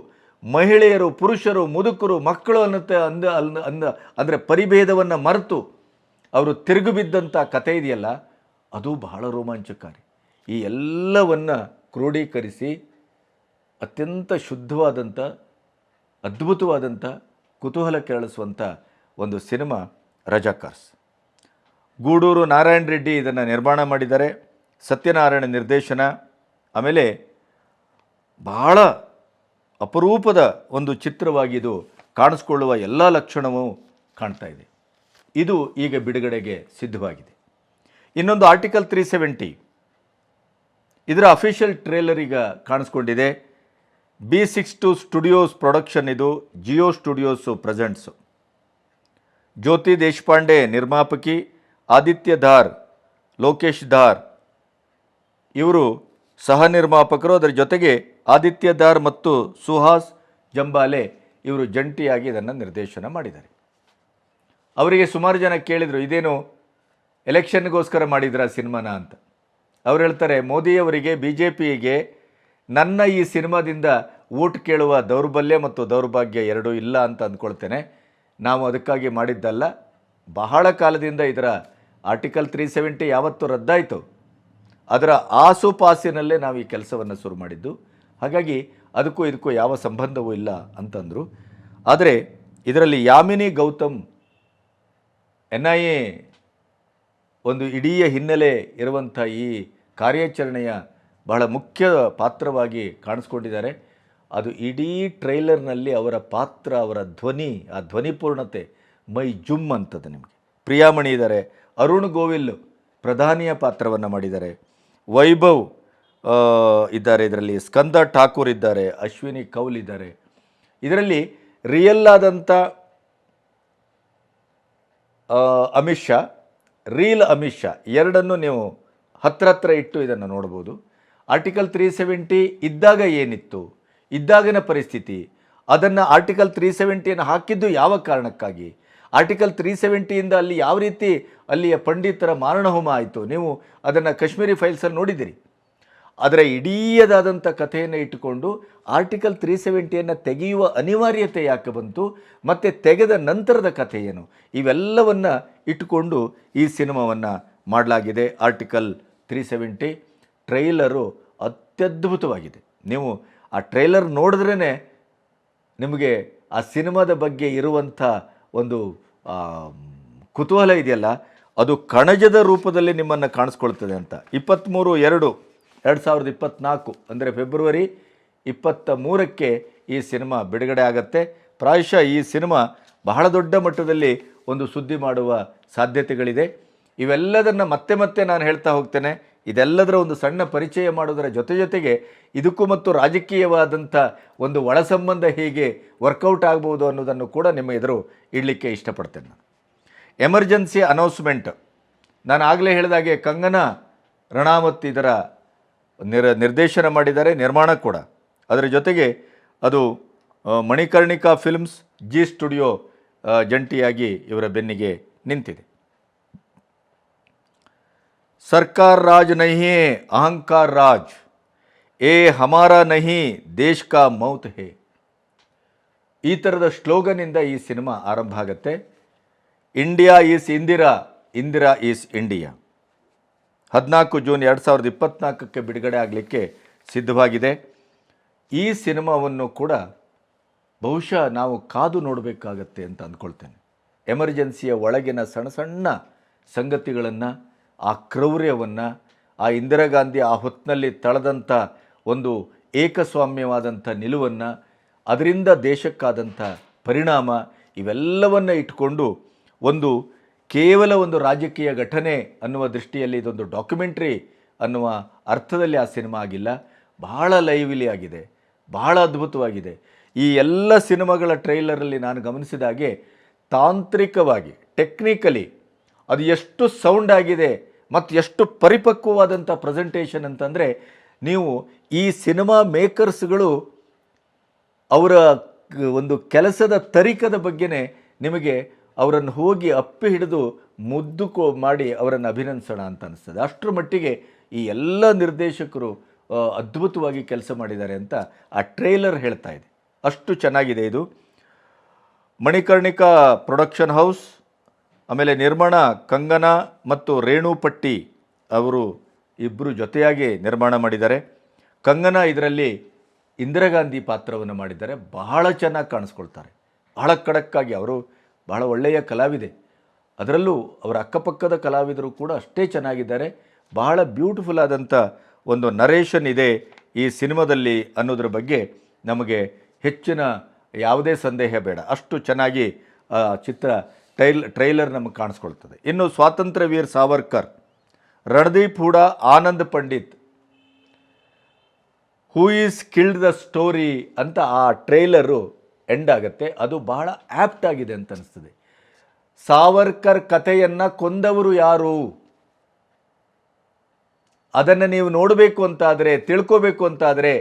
ಮಹಿಳೆಯರು, ಪುರುಷರು, ಮುದುಕರು, ಮಕ್ಕಳು ಅಂದರೆ ಪರಿಭೇದವನ್ನು ಮರೆತು ಅವರು ತಿರುಗಿ ಬಿದ್ದಂಥ ಕಥೆ ಇದೆಯಲ್ಲ, ಅದು ಬಹಳ ರೋಮಾಂಚಕಾರಿ. ಈ ಎಲ್ಲವನ್ನು ಕ್ರೋಢೀಕರಿಸಿ ಅತ್ಯಂತ ಶುದ್ಧವಾದಂಥ, ಅದ್ಭುತವಾದಂಥ, ಕುತೂಹಲ ಕೆರಳಿಸುವಂಥ ಒಂದು ಸಿನಿಮಾ ರಜಾಕಾರ್ಸ್. ಗೂಡೂರು ನಾರಾಯಣ ರೆಡ್ಡಿ ಇದನ್ನು ನಿರ್ಮಾಣ ಮಾಡಿದ್ದಾರೆ, ಸತ್ಯನಾರಾಯಣ ನಿರ್ದೇಶನ. ಆಮೇಲೆ ಬಹಳ ಅಪರೂಪದ ಒಂದು ಚಿತ್ರವಾಗಿ ಇದು ಕಾಣಿಸ್ಕೊಳ್ಳುವ ಎಲ್ಲ ಲಕ್ಷಣವೂ ಕಾಣ್ತಾ ಇದೆ. ಇದು ಈಗ ಬಿಡುಗಡೆಗೆ ಸಿದ್ಧವಾಗಿದೆ. ಇನ್ನೊಂದು ಆರ್ಟಿಕಲ್ 370 ಇದರ ಅಫಿಷಿಯಲ್ ಟ್ರೇಲರ್ ಈಗ ಕಾಣಿಸ್ಕೊಂಡಿದೆ. B62 ಸ್ಟುಡಿಯೋಸ್ ಪ್ರೊಡಕ್ಷನ್, ಇದು ಜಿಯೋ ಸ್ಟುಡಿಯೋಸು ಪ್ರೆಸೆಂಟ್ಸು. ಜ್ಯೋತಿ ದೇಶಪಾಂಡೆ ನಿರ್ಮಾಪಕಿ, ಆದಿತ್ಯ ಧಾರ್, ಲೋಕೇಶ್ ಧಾರ್ ಇವರು ಸಹ ನಿರ್ಮಾಪಕರು. ಅದರ ಜೊತೆಗೆ ಆದಿತ್ಯ ಧಾರ್ ಮತ್ತು ಸುಹಾಸ್ ಜಂಬಾಲೆ ಇವರು ಜಂಟಿಯಾಗಿ ಇದನ್ನು ನಿರ್ದೇಶನ ಮಾಡಿದ್ದಾರೆ. ಅವರಿಗೆ ಸುಮಾರು ಜನ ಕೇಳಿದರು, ಇದೇನು ಎಲೆಕ್ಷನ್ಗೋಸ್ಕರ ಮಾಡಿದ್ರ ಸಿನಿಮಾನ ಅಂತ. ಅವ್ರು ಹೇಳ್ತಾರೆ, ಮೋದಿಯವರಿಗೆ, BJPಗೆ ನನ್ನ ಈ ಸಿನಿಮಾದಿಂದ ಓಟ್ ಕೇಳುವ ದೌರ್ಬಲ್ಯ ಮತ್ತು ದೌರ್ಭಾಗ್ಯ ಎರಡೂ ಇಲ್ಲ ಅಂತ ಅಂದ್ಕೊಳ್ತೇನೆ. ನಾವು ಅದಕ್ಕಾಗಿ ಮಾಡಿದ್ದಲ್ಲ. ಬಹಳ ಕಾಲದಿಂದ ಇದರ ಆರ್ಟಿಕಲ್ 370 ಯಾವತ್ತು ರದ್ದಾಯಿತು, ಅದರ ಆಸುಪಾಸಿನಲ್ಲೇ ನಾವು ಈ ಕೆಲಸವನ್ನು ಶುರು ಮಾಡಿದ್ದು. ಹಾಗಾಗಿ ಅದಕ್ಕೂ ಇದಕ್ಕೂ ಯಾವ ಸಂಬಂಧವೂ ಇಲ್ಲ ಅಂತಂದರು. ಆದರೆ ಇದರಲ್ಲಿ ಯಾಮಿನಿ ಗೌತಮ್ NIA ಒಂದು ಇಡೀ ಹಿನ್ನೆಲೆ ಇರುವಂಥ ಈ ಕಾರ್ಯಾಚರಣೆಯ ಬಹಳ ಮುಖ್ಯ ಪಾತ್ರವಾಗಿ ಕಾಣಿಸ್ಕೊಂಡಿದ್ದಾರೆ. ಅದು ಇಡೀ ಟ್ರೈಲರ್ನಲ್ಲಿ ಅವರ ಪಾತ್ರ, ಅವರ ಧ್ವನಿ, ಆ ಧ್ವನಿಪೂರ್ಣತೆ ಮೈ ಜುಮ್ ಅಂತದೆ ನಿಮಗೆ. ಪ್ರಿಯಾಮಣಿ ಇದ್ದಾರೆ, ಅರುಣ್ ಗೋವಿಲ್ ಪ್ರಧಾನಿಯ ಪಾತ್ರವನ್ನು ಮಾಡಿದ್ದಾರೆ, ವೈಭವ್ ಇದ್ದಾರೆ, ಇದರಲ್ಲಿ ಸ್ಕಂದ ಠಾಕೂರ್ ಇದ್ದಾರೆ, ಅಶ್ವಿನಿ ಕೌಲ್ ಇದ್ದಾರೆ. ಇದರಲ್ಲಿ ರಿಯಲ್ ಆದಂಥ ಅಮಿತ್ ಶಾ, ರೀಲ್ ಅಮಿತ್ ಶಾ ಎರಡನ್ನು ನೀವು ಹತ್ರ ಇಟ್ಟು ಇದನ್ನು ನೋಡ್ಬೋದು. ಆರ್ಟಿಕಲ್ 370 ಇದ್ದಾಗ ಏನಿತ್ತು, ಇದ್ದಾಗಿನ ಪರಿಸ್ಥಿತಿ, ಅದನ್ನು ಆರ್ಟಿಕಲ್ 370ಯನ್ನು ಹಾಕಿದ್ದು ಯಾವ ಕಾರಣಕ್ಕಾಗಿ, ಆರ್ಟಿಕಲ್ 370ಯಿಂದ ಅಲ್ಲಿ ಯಾವ ರೀತಿ ಅಲ್ಲಿಯ ಪಂಡಿತರ ಮಾರಣಹೋಮ ಆಯಿತು, ನೀವು ಅದನ್ನು ಕಾಶ್ಮೀರಿ ಫೈಲ್ಸಲ್ಲಿ ನೋಡಿದ್ದೀರಿ. ಅದರ ಇಡೀದಾದಂಥ ಕಥೆಯನ್ನು ಇಟ್ಟುಕೊಂಡು ಆರ್ಟಿಕಲ್ 370ಯನ್ನು ತೆಗೆಯುವ ಅನಿವಾರ್ಯತೆ ಯಾಕೆ ಬಂತು, ಮತ್ತು ತೆಗೆದ ನಂತರದ ಕಥೆ ಏನು, ಇವೆಲ್ಲವನ್ನು ಇಟ್ಟುಕೊಂಡು ಈ ಸಿನಿಮಾವನ್ನು ಮಾಡಲಾಗಿದೆ. ಆರ್ಟಿಕಲ್ 370 ಟ್ರೈಲರು ಅತ್ಯದ್ಭುತವಾಗಿದೆ. ನೀವು ಆ ಟ್ರೈಲರ್ ನೋಡಿದ್ರೇ ನಿಮಗೆ ಆ ಸಿನಿಮಾದ ಬಗ್ಗೆ ಇರುವಂಥ ಒಂದು ಕುತೂಹಲ ಇದೆಯಲ್ಲ, ಅದು ಕಣಜದ ರೂಪದಲ್ಲಿ ನಿಮ್ಮನ್ನು ಕಾಣಿಸ್ಕೊಳ್ತದೆ ಅಂತ. 23/2/2024 ಅಂದರೆ ಫೆಬ್ರವರಿ 23ಕ್ಕೆ ಈ ಸಿನಿಮಾ ಬಿಡುಗಡೆ ಆಗುತ್ತೆ. ಪ್ರಾಯಶಃ ಈ ಸಿನಿಮಾ ಬಹಳ ದೊಡ್ಡ ಮಟ್ಟದಲ್ಲಿ ಒಂದು ಸುದ್ದಿ ಮಾಡುವ ಸಾಧ್ಯತೆಗಳಿದೆ. ಇವೆಲ್ಲದನ್ನು ಮತ್ತೆ ನಾನು ಹೇಳ್ತಾ ಹೋಗ್ತೇನೆ. ಇದೆಲ್ಲದರ ಒಂದು ಸಣ್ಣ ಪರಿಚಯ ಮಾಡೋದರ ಜೊತೆಗೆ ಇದಕ್ಕೂ ಮತ್ತು ರಾಜಕೀಯವಾದಂಥ ಒಂದು ಒಳ ಸಂಬಂಧ ಹೇಗೆ ವರ್ಕೌಟ್ ಆಗ್ಬೋದು ಅನ್ನೋದನ್ನು ಕೂಡ ನಿಮ್ಮ ಎದುರು ಇಡಲಿಕ್ಕೆ ಇಷ್ಟಪಡ್ತೇನೆ. ನಾನು ಎಮರ್ಜೆನ್ಸಿ ಅನೌನ್ಸ್ಮೆಂಟ್, ನಾನು ಆಗಲೇ ಹೇಳಿದಾಗೆ ಕಂಗನಾ ರಣಾವತ್ ಇದರ ನಿರ್ದೇಶನ ಮಾಡಿದ್ದಾರೆ, ನಿರ್ಮಾಣ ಕೂಡ. ಅದರ ಜೊತೆಗೆ ಅದು ಮಣಿಕರ್ಣಿಕಾ ಫಿಲ್ಮ್ಸ್, ಜಿ ಸ್ಟುಡಿಯೋ ಜಂಟಿಯಾಗಿ ಇವರ ಬೆನ್ನಿಗೆ ನಿಂತಿದೆ. ಸರ್ಕಾರ್ ರಾಜ್ ನಹಿ ಅಹಂಕಾರ ರಾಜ್, ಏ ಹಮಾರಾ ನಹಿ ದೇಶ್ ಕಾ ಮೌತ್ ಹೇ, ಈ ಥರದ ಸ್ಲೋಗನಿಂದ ಈ ಸಿನಿಮಾ ಆರಂಭ ಆಗುತ್ತೆ. India is Indira, Indira is India. 14 June 2024ಕ್ಕೆ ಬಿಡುಗಡೆ ಆಗಲಿಕ್ಕೆ ಸಿದ್ಧವಾಗಿದೆ. ಈ ಸಿನಿಮಾವನ್ನು ಕೂಡ ಬಹುಶಃ ನಾವು ಕಾದು ನೋಡಬೇಕಾಗತ್ತೆ ಅಂತ ಅಂದ್ಕೊಳ್ತೇನೆ. ಎಮರ್ಜೆನ್ಸಿಯ ಒಳಗಿನ ಸಣ್ಣ ಸಂಗತಿಗಳನ್ನು, ಆ ಕ್ರೌರ್ಯವನ್ನು, ಆ ಇಂದಿರಾ ಗಾಂಧಿ ಆ ಹೊತ್ತಿನಲ್ಲಿ ತಳೆದಂಥ ಒಂದು ಏಕಸ್ವಾಮ್ಯವಾದಂಥ ನಿಲುವನ್ನು, ಅದರಿಂದ ದೇಶಕ್ಕಾದಂಥ ಪರಿಣಾಮ, ಇವೆಲ್ಲವನ್ನು ಇಟ್ಕೊಂಡು ಒಂದು ಕೇವಲ ಒಂದು ರಾಜಕೀಯ ಘಟನೆ ಅನ್ನುವ ದೃಷ್ಟಿಯಲ್ಲಿ ಇದೊಂದು ಡಾಕ್ಯುಮೆಂಟ್ರಿ ಅನ್ನುವ ಅರ್ಥದಲ್ಲಿ ಆ ಸಿನಿಮಾ ಆಗಿಲ್ಲ. ಬಹಳ ಲೈವ್ಲಿ ಆಗಿದೆ, ಬಹಳ ಅದ್ಭುತವಾಗಿದೆ. ಈ ಎಲ್ಲ ಸಿನಿಮಾಗಳ ಟ್ರೈಲರಲ್ಲಿ ನಾನು ಗಮನಿಸಿದ ಹಾಗೆ ತಾಂತ್ರಿಕವಾಗಿ, ಟೆಕ್ನಿಕಲಿ ಅದು ಎಷ್ಟು ಸೌಂಡ್ ಆಗಿದೆ ಮತ್ತು ಎಷ್ಟು ಪರಿಪಕ್ವವಾದಂಥ ಪ್ರೆಸೆಂಟೇಷನ್ ಅಂತಂದರೆ, ನೀವು ಈ ಸಿನಿಮಾ ಮೇಕರ್ಸ್ಗಳು ಅವರ ಒಂದು ಕೆಲಸದ ತರಿಕದ ಬಗ್ಗೆನೇ ನಿಮಗೆ ಅವರನ್ನು ಹೋಗಿ ಅಪ್ಪಿ ಹಿಡಿದು ಮುದ್ದು ಮಾಡಿ ಅವರನ್ನು ಅಭಿನಂದಿಸೋಣ ಅಂತ ಅನಿಸ್ತದೆ. ಅಷ್ಟರ ಮಟ್ಟಿಗೆ ಈ ಎಲ್ಲ ನಿರ್ದೇಶಕರು ಅದ್ಭುತವಾಗಿ ಕೆಲಸ ಮಾಡಿದ್ದಾರೆ ಅಂತ ಆ ಟ್ರೇಲರ್ ಹೇಳ್ತಾ ಇದೆ. ಅಷ್ಟು ಚೆನ್ನಾಗಿದೆ ಇದು. ಮಣಿಕರ್ಣಿಕಾ ಪ್ರೊಡಕ್ಷನ್ ಹೌಸ್, ಆಮೇಲೆ ನಿರ್ಮಾಣ ಕಂಗನಾ ಮತ್ತು ರೇಣು ಪಟ್ಟಿ ಅವರು ಇಬ್ಬರು ಜೊತೆಯಾಗಿ ನಿರ್ಮಾಣ ಮಾಡಿದ್ದಾರೆ. ಕಂಗನಾ ಇದರಲ್ಲಿ ಇಂದಿರಾ ಗಾಂಧಿ ಪಾತ್ರವನ್ನು ಮಾಡಿದ್ದಾರೆ. ಬಹಳ ಚೆನ್ನಾಗಿ ಕಾಣಿಸ್ಕೊಳ್ತಾರೆ, ಬಹಳ ಖಡಕ್ಕಾಗಿ. ಅವರು ಬಹಳ ಒಳ್ಳೆಯ ಕಲಾವಿದೆ. ಅದರಲ್ಲೂ ಅವರ ಅಕ್ಕಪಕ್ಕದ ಕಲಾವಿದರು ಕೂಡ ಅಷ್ಟೇ ಚೆನ್ನಾಗಿದ್ದಾರೆ. ಬಹಳ ಬ್ಯೂಟಿಫುಲ್ ಆದಂಥ ಒಂದು ನರೇಷನ್ ಇದೆ ಈ ಸಿನಿಮಾದಲ್ಲಿ ಅನ್ನೋದ್ರ ಬಗ್ಗೆ ನಮಗೆ ಹೆಚ್ಚಿನ ಯಾವುದೇ ಸಂದೇಹ ಬೇಡ. ಅಷ್ಟು ಚೆನ್ನಾಗಿ ಚಿತ್ರ ಟ್ರೈಲರ್ ನಮಗೆ ಕಾಣಿಸ್ಕೊಳ್ತದೆ. ಇನ್ನು Swatantrya Veer Savarkar, Randeep Hooda, Anand Pandit, who is killed the story ಅಂತ ಆ ಟ್ರೈಲರು ಎಂಡ್ ಆಗುತ್ತೆ. ಅದು ಬಹಳ ಆ್ಯಪ್ಟ್ ಆಗಿದೆ ಅಂತ ಅನಿಸ್ತದೆ. ಸಾವರ್ಕರ್ ಕಥೆಯನ್ನು ಕೊಂದವರು ಯಾರು, ಅದನ್ನು ನೀವು ನೋಡಬೇಕು ಅಂತಾದರೆ, ತಿಳ್ಕೋಬೇಕು ಅಂತಾದರೆ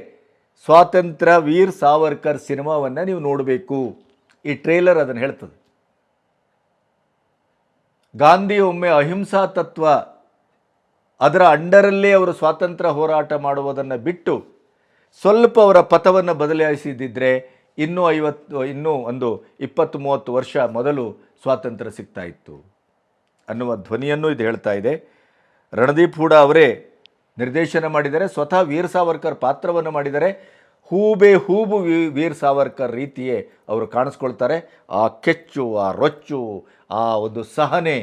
ಸ್ವಾತಂತ್ರ್ಯ ವೀರ್ ಸಾವರ್ಕರ್ ಸಿನಿಮಾವನ್ನು ನೀವು ನೋಡಬೇಕು. ಈ ಟ್ರೇಲರ್ ಅದನ್ನು ಹೇಳ್ತದೆ. ಗಾಂಧಿ ಒಮ್ಮೆ ಅಹಿಂಸಾ ತತ್ವ ಅದರ ಅಂಡರಲ್ಲೇ ಅವರು ಸ್ವಾತಂತ್ರ್ಯ ಹೋರಾಟ ಮಾಡುವುದನ್ನು ಬಿಟ್ಟು ಸ್ವಲ್ಪ ಅವರ ಪಥವನ್ನು ಬದಲಾಯಿಸಿದ್ದಿದ್ರೆ ಇನ್ನೂ ಒಂದು 20-30 ವರ್ಷ ಮೊದಲು ಸ್ವಾತಂತ್ರ್ಯ ಸಿಗ್ತಾ ಇತ್ತು ಅನ್ನುವ ಧ್ವನಿಯನ್ನು ಇದು ಹೇಳ್ತಾ ಇದೆ. ರಣದೀಪ್ ಹೂಡಾ ಅವರೇ ನಿರ್ದೇಶನ ಮಾಡಿದ್ದಾರೆ, ಸ್ವತಃ ವೀರ್ ಸಾವರ್ಕರ್ ಪಾತ್ರವನ್ನು ಮಾಡಿದ್ದಾರೆ. ಹೂಬು ವೀರ್ ಸಾವರ್ಕರ್ ರೀತಿಯೇ ಅವರು ಕಾಣಿಸ್ಕೊಳ್ತಾರೆ. ಆ ಕೆಚ್ಚು, ಆ ರೊಚ್ಚು, ಆ ಒಂದು ಸಹನೆ,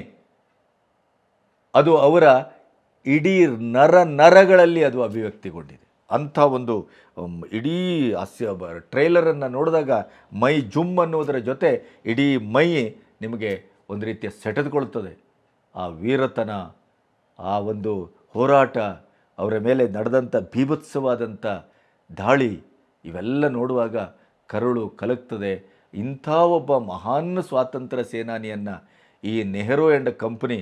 ಅದು ಅವರ ಇಡೀ ನರಗಳಲ್ಲಿ ಅದು ಅಭಿವ್ಯಕ್ತಿಗೊಂಡಿದೆ. ಅಂಥ ಒಂದು ಇಡೀ ಟ್ರೈಲರನ್ನು ನೋಡಿದಾಗ ಮೈ ಜುಮ್ ಅನ್ನೋದರ ಜೊತೆ ಇಡೀ ಮೈ ನಿಮಗೆ ಒಂದು ರೀತಿಯ ಸೆಟೆದುಕೊಳ್ತದೆ. ಆ ವೀರತನ, ಆ ಒಂದು ಹೋರಾಟ, ಅವರ ಮೇಲೆ ನಡೆದಂಥ ಬೀಭತ್ಸವಾದಂಥ ದಾಳಿ ಇವೆಲ್ಲ ನೋಡುವಾಗ ಕರುಳು ಕಲಗ್ತದೆ. ಇಂಥ ಒಬ್ಬ ಮಹಾನ್ ಸ್ವಾತಂತ್ರ್ಯ ಸೇನಾನಿಯನ್ನು ಈ ನೆಹರು ಆ್ಯಂಡ್ ಕಂಪನಿ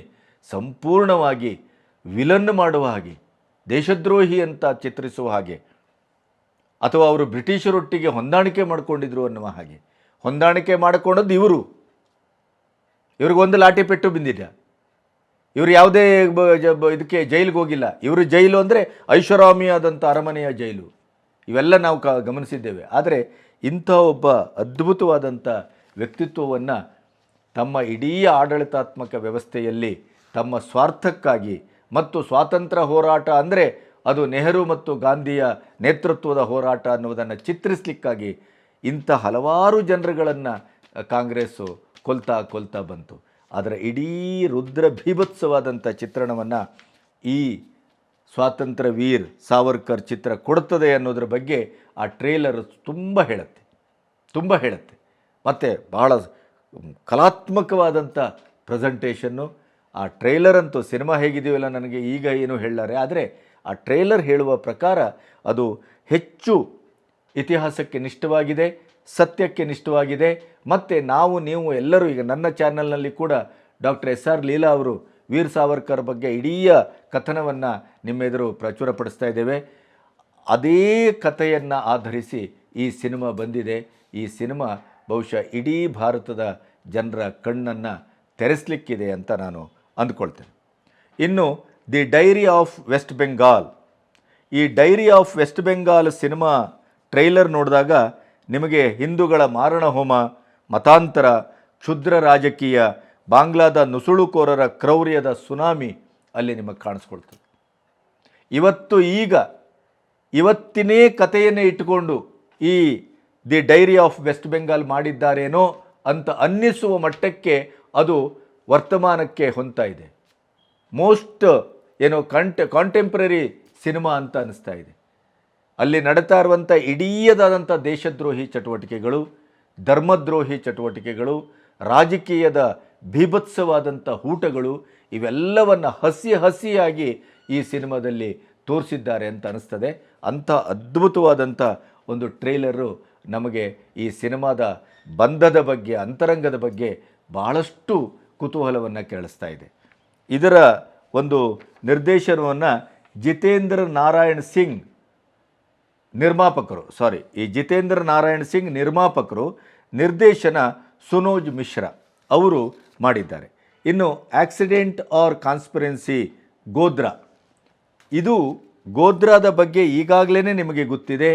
ಸಂಪೂರ್ಣವಾಗಿ ವಿಲನ್ ಮಾಡುವ ಹಾಗೆ, ದೇಶದ್ರೋಹಿ ಅಂತ ಚಿತ್ರಿಸುವ ಹಾಗೆ, ಅಥವಾ ಅವರು ಬ್ರಿಟಿಷರೊಟ್ಟಿಗೆ ಹೊಂದಾಣಿಕೆ ಮಾಡಿಕೊಂಡಿದ್ರು ಅನ್ನುವ ಹಾಗೆ ಹೊಂದಾಣಿಕೆ ಮಾಡಿಕೊಂಡದ್ದು ಇವ್ರಿಗೊಂದು ಲಾಠಿ ಪೆಟ್ಟು ಬಿದ್ದಿಲ್ಲ. ಇವರು ಯಾವುದೇ ಇದಕ್ಕೆ ಜೈಲಿಗೆ ಹೋಗಿಲ್ಲ. ಇವರು ಜೈಲು ಅಂದರೆ ಐಷಾರಾಮಿಯಾದಂಥ ಅರಮನೆಯ ಜೈಲು. ಇವೆಲ್ಲ ನಾವು ಗಮನಿಸಿದ್ದೇವೆ. ಆದರೆ ಇಂಥ ಒಬ್ಬ ಅದ್ಭುತವಾದಂಥ ವ್ಯಕ್ತಿತ್ವವನ್ನು ತಮ್ಮ ಇಡೀ ಆಡಳಿತಾತ್ಮಕ ವ್ಯವಸ್ಥೆಯಲ್ಲಿ ತಮ್ಮ ಸ್ವಾರ್ಥಕ್ಕಾಗಿ ಮತ್ತು ಸ್ವಾತಂತ್ರ್ಯ ಹೋರಾಟ ಅಂದರೆ ಅದು ನೆಹರು ಮತ್ತು ಗಾಂಧಿಯ ನೇತೃತ್ವದ ಹೋರಾಟ ಅನ್ನುವುದನ್ನು ಚಿತ್ರಿಸಲಿಕ್ಕಾಗಿ ಇಂಥ ಹಲವಾರು ಜನರುಗಳನ್ನು ಕಾಂಗ್ರೆಸ್ಸು ಕೊಲ್ತಾ ಬಂತು. ಅದರ ಇಡೀ ರುದ್ರ ಭೀಭತ್ಸವಾದಂಥ ಚಿತ್ರಣವನ್ನು ಈ ಸ್ವಾತಂತ್ರ್ಯ ವೀರ್ ಸಾವರ್ಕರ್ ಚಿತ್ರ ಕೊಡುತ್ತದೆ ಅನ್ನೋದ್ರ ಬಗ್ಗೆ ಆ ಟ್ರೇಲರ್ ತುಂಬ ಹೇಳುತ್ತೆ. ಮತ್ತು ಬಹಳ ಕಲಾತ್ಮಕವಾದಂಥ ಪ್ರೆಸೆಂಟೇಷನ್ನು. ಆ ಟ್ರೇಲರ್ ಅಂತೂ ಸಿನಿಮಾ ಹೇಗಿದೆಯಲ್ಲ ನನಗೆ ಈಗ ಏನು ಹೇಳಲಾರೆ, ಆದರೆ ಆ ಟ್ರೇಲರ್ ಹೇಳುವ ಪ್ರಕಾರ ಅದು ಹೆಚ್ಚು ಇತಿಹಾಸಕ್ಕೆ ನಿಷ್ಠವಾಗಿದೆ, ಸತ್ಯಕ್ಕೆ ನಿಷ್ಠವಾಗಿದೆ. ಮತ್ತು ನೀವು ಎಲ್ಲರೂ ಈಗ ನನ್ನ ಚಾನಲ್ನಲ್ಲಿ ಕೂಡ ಡಾಕ್ಟರ್ SR ಲೀಲಾ ಅವರು ವೀರ್ ಸಾವರ್ಕರ್ ಬಗ್ಗೆ ಇಡೀ ಕಥನವನ್ನು ನಿಮ್ಮೆದುರು ಪ್ರಚುರಪಡಿಸ್ತಾ ಇದ್ದೇವೆ. ಅದೇ ಕಥೆಯನ್ನು ಆಧರಿಸಿ ಈ ಸಿನಿಮಾ ಬಂದಿದೆ. ಈ ಸಿನಿಮಾ ಬಹುಶಃ ಇಡೀ ಭಾರತದ ಜನರ ಕಣ್ಣನ್ನು ತೆರೆಸಲಿಕ್ಕಿದೆ ಅಂತ ನಾನು ಅಂದ್ಕೊಳ್ತೇನೆ. ಇನ್ನು the diary of West Bengal, ಈ diary of West Bengal cinema trailer ನೋಡಿದಾಗ ನಿಮಗೆ ಹಿಂದೂಗಳ ಮಾರಣ ಹೋಮ, ಮತಾಂತರ, ಕ್ಷುದ್ರ ರಾಜಕೀಯ, ಬಾಂಗ್ಲಾದ ನುಸುಳುಕೋರರ ಕ್ರೌರ್ಯದ ಸುನಾಮಿ ಅಲ್ಲಿ ನಿಮಗೆ ಕಾಣಿಸ್ಕೊಳ್ತದೆ. ಇವತ್ತಿನೇ ಕಥೆಯನ್ನೇ ಇಟ್ಟುಕೊಂಡು ಈ the diary of West Bengal ಮಾಡಿದ್ದಾರೇನೋ ಅಂತ ಅನ್ನಿಸುವ ಮಟ್ಟಕ್ಕೆ ಅದು ವರ್ತಮಾನಕ್ಕೆ ಹೊಂದ್ತಾ ಇದೆ. ಮೋಸ್ಟ್ ಕಾಂಟೆಂಪ್ರರಿ ಸಿನಿಮಾ ಅಂತ ಅನ್ನಿಸ್ತಾ ಇದೆ. ಅಲ್ಲಿ ನಡೀತಾ ಇರುವಂಥ ಇಡೀದಾದಂಥ ದೇಶದ್ರೋಹಿ ಚಟುವಟಿಕೆಗಳು, ಧರ್ಮದ್ರೋಹಿ ಚಟುವಟಿಕೆಗಳು, ರಾಜಕೀಯದ ಬೀಭತ್ಸವಾದಂಥ ಹೂಟಗಳು ಇವೆಲ್ಲವನ್ನು ಹಸಿಯಾಗಿ ಈ ಸಿನಿಮಾದಲ್ಲಿ ತೋರಿಸಿದ್ದಾರೆ ಅಂತ ಅನ್ನಿಸ್ತದೆ. ಅಂಥ ಅದ್ಭುತವಾದಂಥ ಒಂದು ಟ್ರೇಲರು ನಮಗೆ ಈ ಸಿನಿಮಾದ ಬಂಧದ ಬಗ್ಗೆ, ಅಂತರಂಗದ ಬಗ್ಗೆ ಬಹಳಷ್ಟು ಕುತೂಹಲವನ್ನು ಕೆರಳಿಸ್ತಾ ಇದೆ. ಇದರ ಒಂದು ನಿರ್ದೇಶನವನ್ನು ಜಿತೇಂದ್ರ ನಾರಾಯಣ್ ಸಿಂಗ್ ನಿರ್ಮಾಪಕರು, ನಿರ್ದೇಶನ ಸುನೋಜ್ ಮಿಶ್ರಾ ಅವರು ಮಾಡಿದ್ದಾರೆ. ಇನ್ನು ಆಕ್ಸಿಡೆಂಟ್ ಆರ್ ಕಾನ್ಸ್ಪಿರೆನ್ಸಿ ಗೋಧ್ರಾ, ಇದು ಗೋಧ್ರಾದ ಬಗ್ಗೆ ಈಗಾಗಲೇ ನಿಮಗೆ ಗೊತ್ತಿದೆ.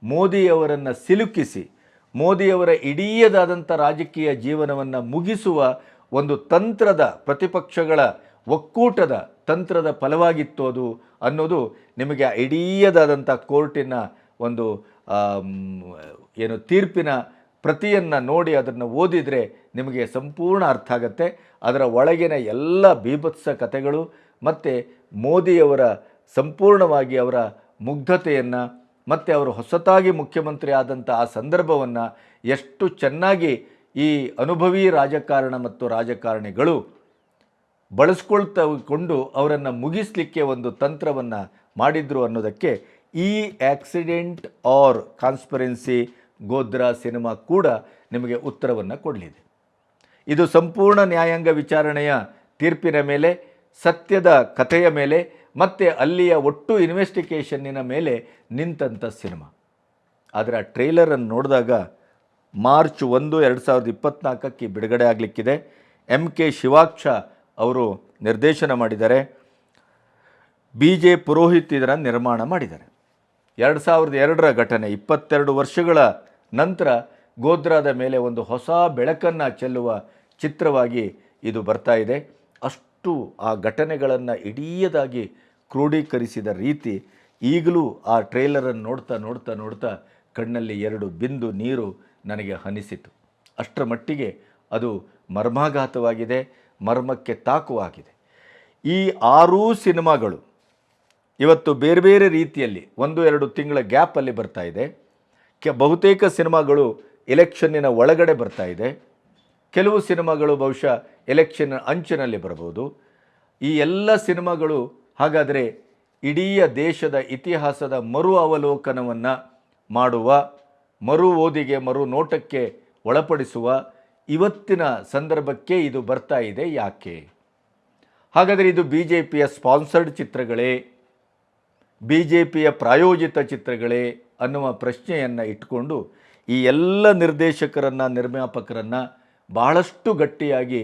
ಮೋದಿಯವರನ್ನು ಸಿಲುಕಿಸಿ ಮೋದಿಯವರ ಇಡೀದಾದಂಥ ರಾಜಕೀಯ ಜೀವನವನ್ನು ಮುಗಿಸುವ ಒಂದು ತಂತ್ರದ, ಪ್ರತಿಪಕ್ಷಗಳ ಒಕ್ಕೂಟದ ತಂತ್ರದ ಫಲವಾಗಿತ್ತು ಅದು ಅನ್ನೋದು ನಿಮಗೆ ಇಡೀದಾದಂಥ ಕೋರ್ಟಿನ ಒಂದು ತೀರ್ಪಿನ ಪ್ರತಿಯನ್ನು ನೋಡಿ ಅದನ್ನು ಓದಿದರೆ ನಿಮಗೆ ಸಂಪೂರ್ಣ ಅರ್ಥ ಆಗುತ್ತೆ. ಅದರ ಒಳಗಿನ ಎಲ್ಲ ಬೀಭತ್ಸ ಕಥೆಗಳು ಮತ್ತು ಮೋದಿಯವರ ಸಂಪೂರ್ಣವಾಗಿ ಅವರ ಮುಗ್ಧತೆಯನ್ನು ಮತ್ತು ಅವರು ಹೊಸತಾಗಿ ಮುಖ್ಯಮಂತ್ರಿ ಆದಂಥ ಆ ಸಂದರ್ಭವನ್ನು ಎಷ್ಟು ಚೆನ್ನಾಗಿ ಈ ಅನುಭವಿ ರಾಜಕಾರಣ ಮತ್ತು ರಾಜಕಾರಣಿಗಳು ಬಳಸ್ಕೊಳ್ಕೊಂಡು ಅವರನ್ನು ಮುಗಿಸಲಿಕ್ಕೆ ಒಂದು ತಂತ್ರವನ್ನು ಮಾಡಿದ್ರು ಅನ್ನೋದಕ್ಕೆ ಈ ಆಕ್ಸಿಡೆಂಟ್ ಆರ್ ಕಾನ್ಸ್ಪಿರೆನ್ಸಿ ಗೋಧ್ರಾ ಸಿನಿಮಾ ಕೂಡ ನಿಮಗೆ ಉತ್ತರವನ್ನು ಕೊಡಲಿದೆ. ಇದು ಸಂಪೂರ್ಣ ನ್ಯಾಯಾಂಗ ವಿಚಾರಣೆಯ ತೀರ್ಪಿನ ಮೇಲೆ, ಸತ್ಯದ ಕಥೆಯ ಮೇಲೆ ಮತ್ತು ಅಲ್ಲಿಯ ಒಟ್ಟು ಇನ್ವೆಸ್ಟಿಗೇಷನ್ನಿನ ಮೇಲೆ ನಿಂತಂಥ ಸಿನಿಮಾ. ಆದರೆ ಆ ಟ್ರೇಲರನ್ನು ನೋಡಿದಾಗ ಮಾರ್ಚ್ 1, 2024 ಬಿಡುಗಡೆ ಆಗಲಿಕ್ಕಿದೆ. MK ಶಿವಾಕ್ಷ ಅವರು ನಿರ್ದೇಶನ ಮಾಡಿದ್ದಾರೆ. BJ ಪುರೋಹಿತ್ ಇದರ ನಿರ್ಮಾಣ ಮಾಡಿದ್ದಾರೆ. 2002ರ ಘಟನೆ, 22 ವರ್ಷಗಳ ನಂತರ ಗೋಧ್ರಾದ ಮೇಲೆ ಒಂದು ಹೊಸ ಬೆಳಕನ್ನು ಚೆಲ್ಲುವ ಚಿತ್ರವಾಗಿ ಇದು ಬರ್ತಾ ಇದೆ. ಅಷ್ಟು ಆ ಘಟನೆಗಳನ್ನು ಇಡೀದಾಗಿ ಕ್ರೋಢೀಕರಿಸಿದ ರೀತಿ ಈಗಲೂ ಆ ಟ್ರೇಲರನ್ನು ನೋಡ್ತಾ ಕಣ್ಣಲ್ಲಿ 2 ಬಿಂದು ನೀರು ನನಗೆ ಹನಿಸಿತು. ಅಷ್ಟರ ಮಟ್ಟಿಗೆ ಅದು ಮರ್ಮಾಘಾತವಾಗಿದೆ, ಮರ್ಮಕ್ಕೆ ತಾಕುವಾಗಿದೆ. ಈ 6 ಸಿನಿಮಾಗಳು ಇವತ್ತು ಬೇರೆ ಬೇರೆ ರೀತಿಯಲ್ಲಿ 1-2 ತಿಂಗಳ ಗ್ಯಾಪಲ್ಲಿ ಬರ್ತಾ ಇದೆ. ಬಹುತೇಕ ಸಿನಿಮಾಗಳು ಎಲೆಕ್ಷನ್ನಿನ ಒಳಗಡೆ ಬರ್ತಾ ಇದೆ. ಕೆಲವು ಸಿನಿಮಾಗಳು ಬಹುಶಃ ಎಲೆಕ್ಷನ್ ಅಂಚಿನಲ್ಲಿ ಬರಬಹುದು. ಈ ಎಲ್ಲ ಸಿನಿಮಾಗಳು ಹಾಗಾದರೆ ಇಡೀ ದೇಶದ ಇತಿಹಾಸದ ಮರು ಅವಲೋಕನವನ್ನು ಮಾಡುವ, ಮರು ಓದಿಗೆ, ಮರು ನೋಟಕ್ಕೆ ಒಳಪಡಿಸುವ ಇವತ್ತಿನ ಸಂದರ್ಭಕ್ಕೆ ಇದು ಬರ್ತಾ ಇದೆ ಯಾಕೆ? ಹಾಗಾದರೆ ಇದು ಬಿ ಜೆ ಪಿಯ ಸ್ಪಾನ್ಸರ್ಡ್ ಚಿತ್ರಗಳೇ, ಬಿ ಜೆ ಪಿಯ ಪ್ರಾಯೋಜಿತ ಚಿತ್ರಗಳೇ ಅನ್ನುವ ಪ್ರಶ್ನೆಯನ್ನು ಇಟ್ಟುಕೊಂಡು ಈ ಎಲ್ಲ ನಿರ್ದೇಶಕರನ್ನು, ನಿರ್ಮಾಪಕರನ್ನು ಬಹಳಷ್ಟು ಗಟ್ಟಿಯಾಗಿ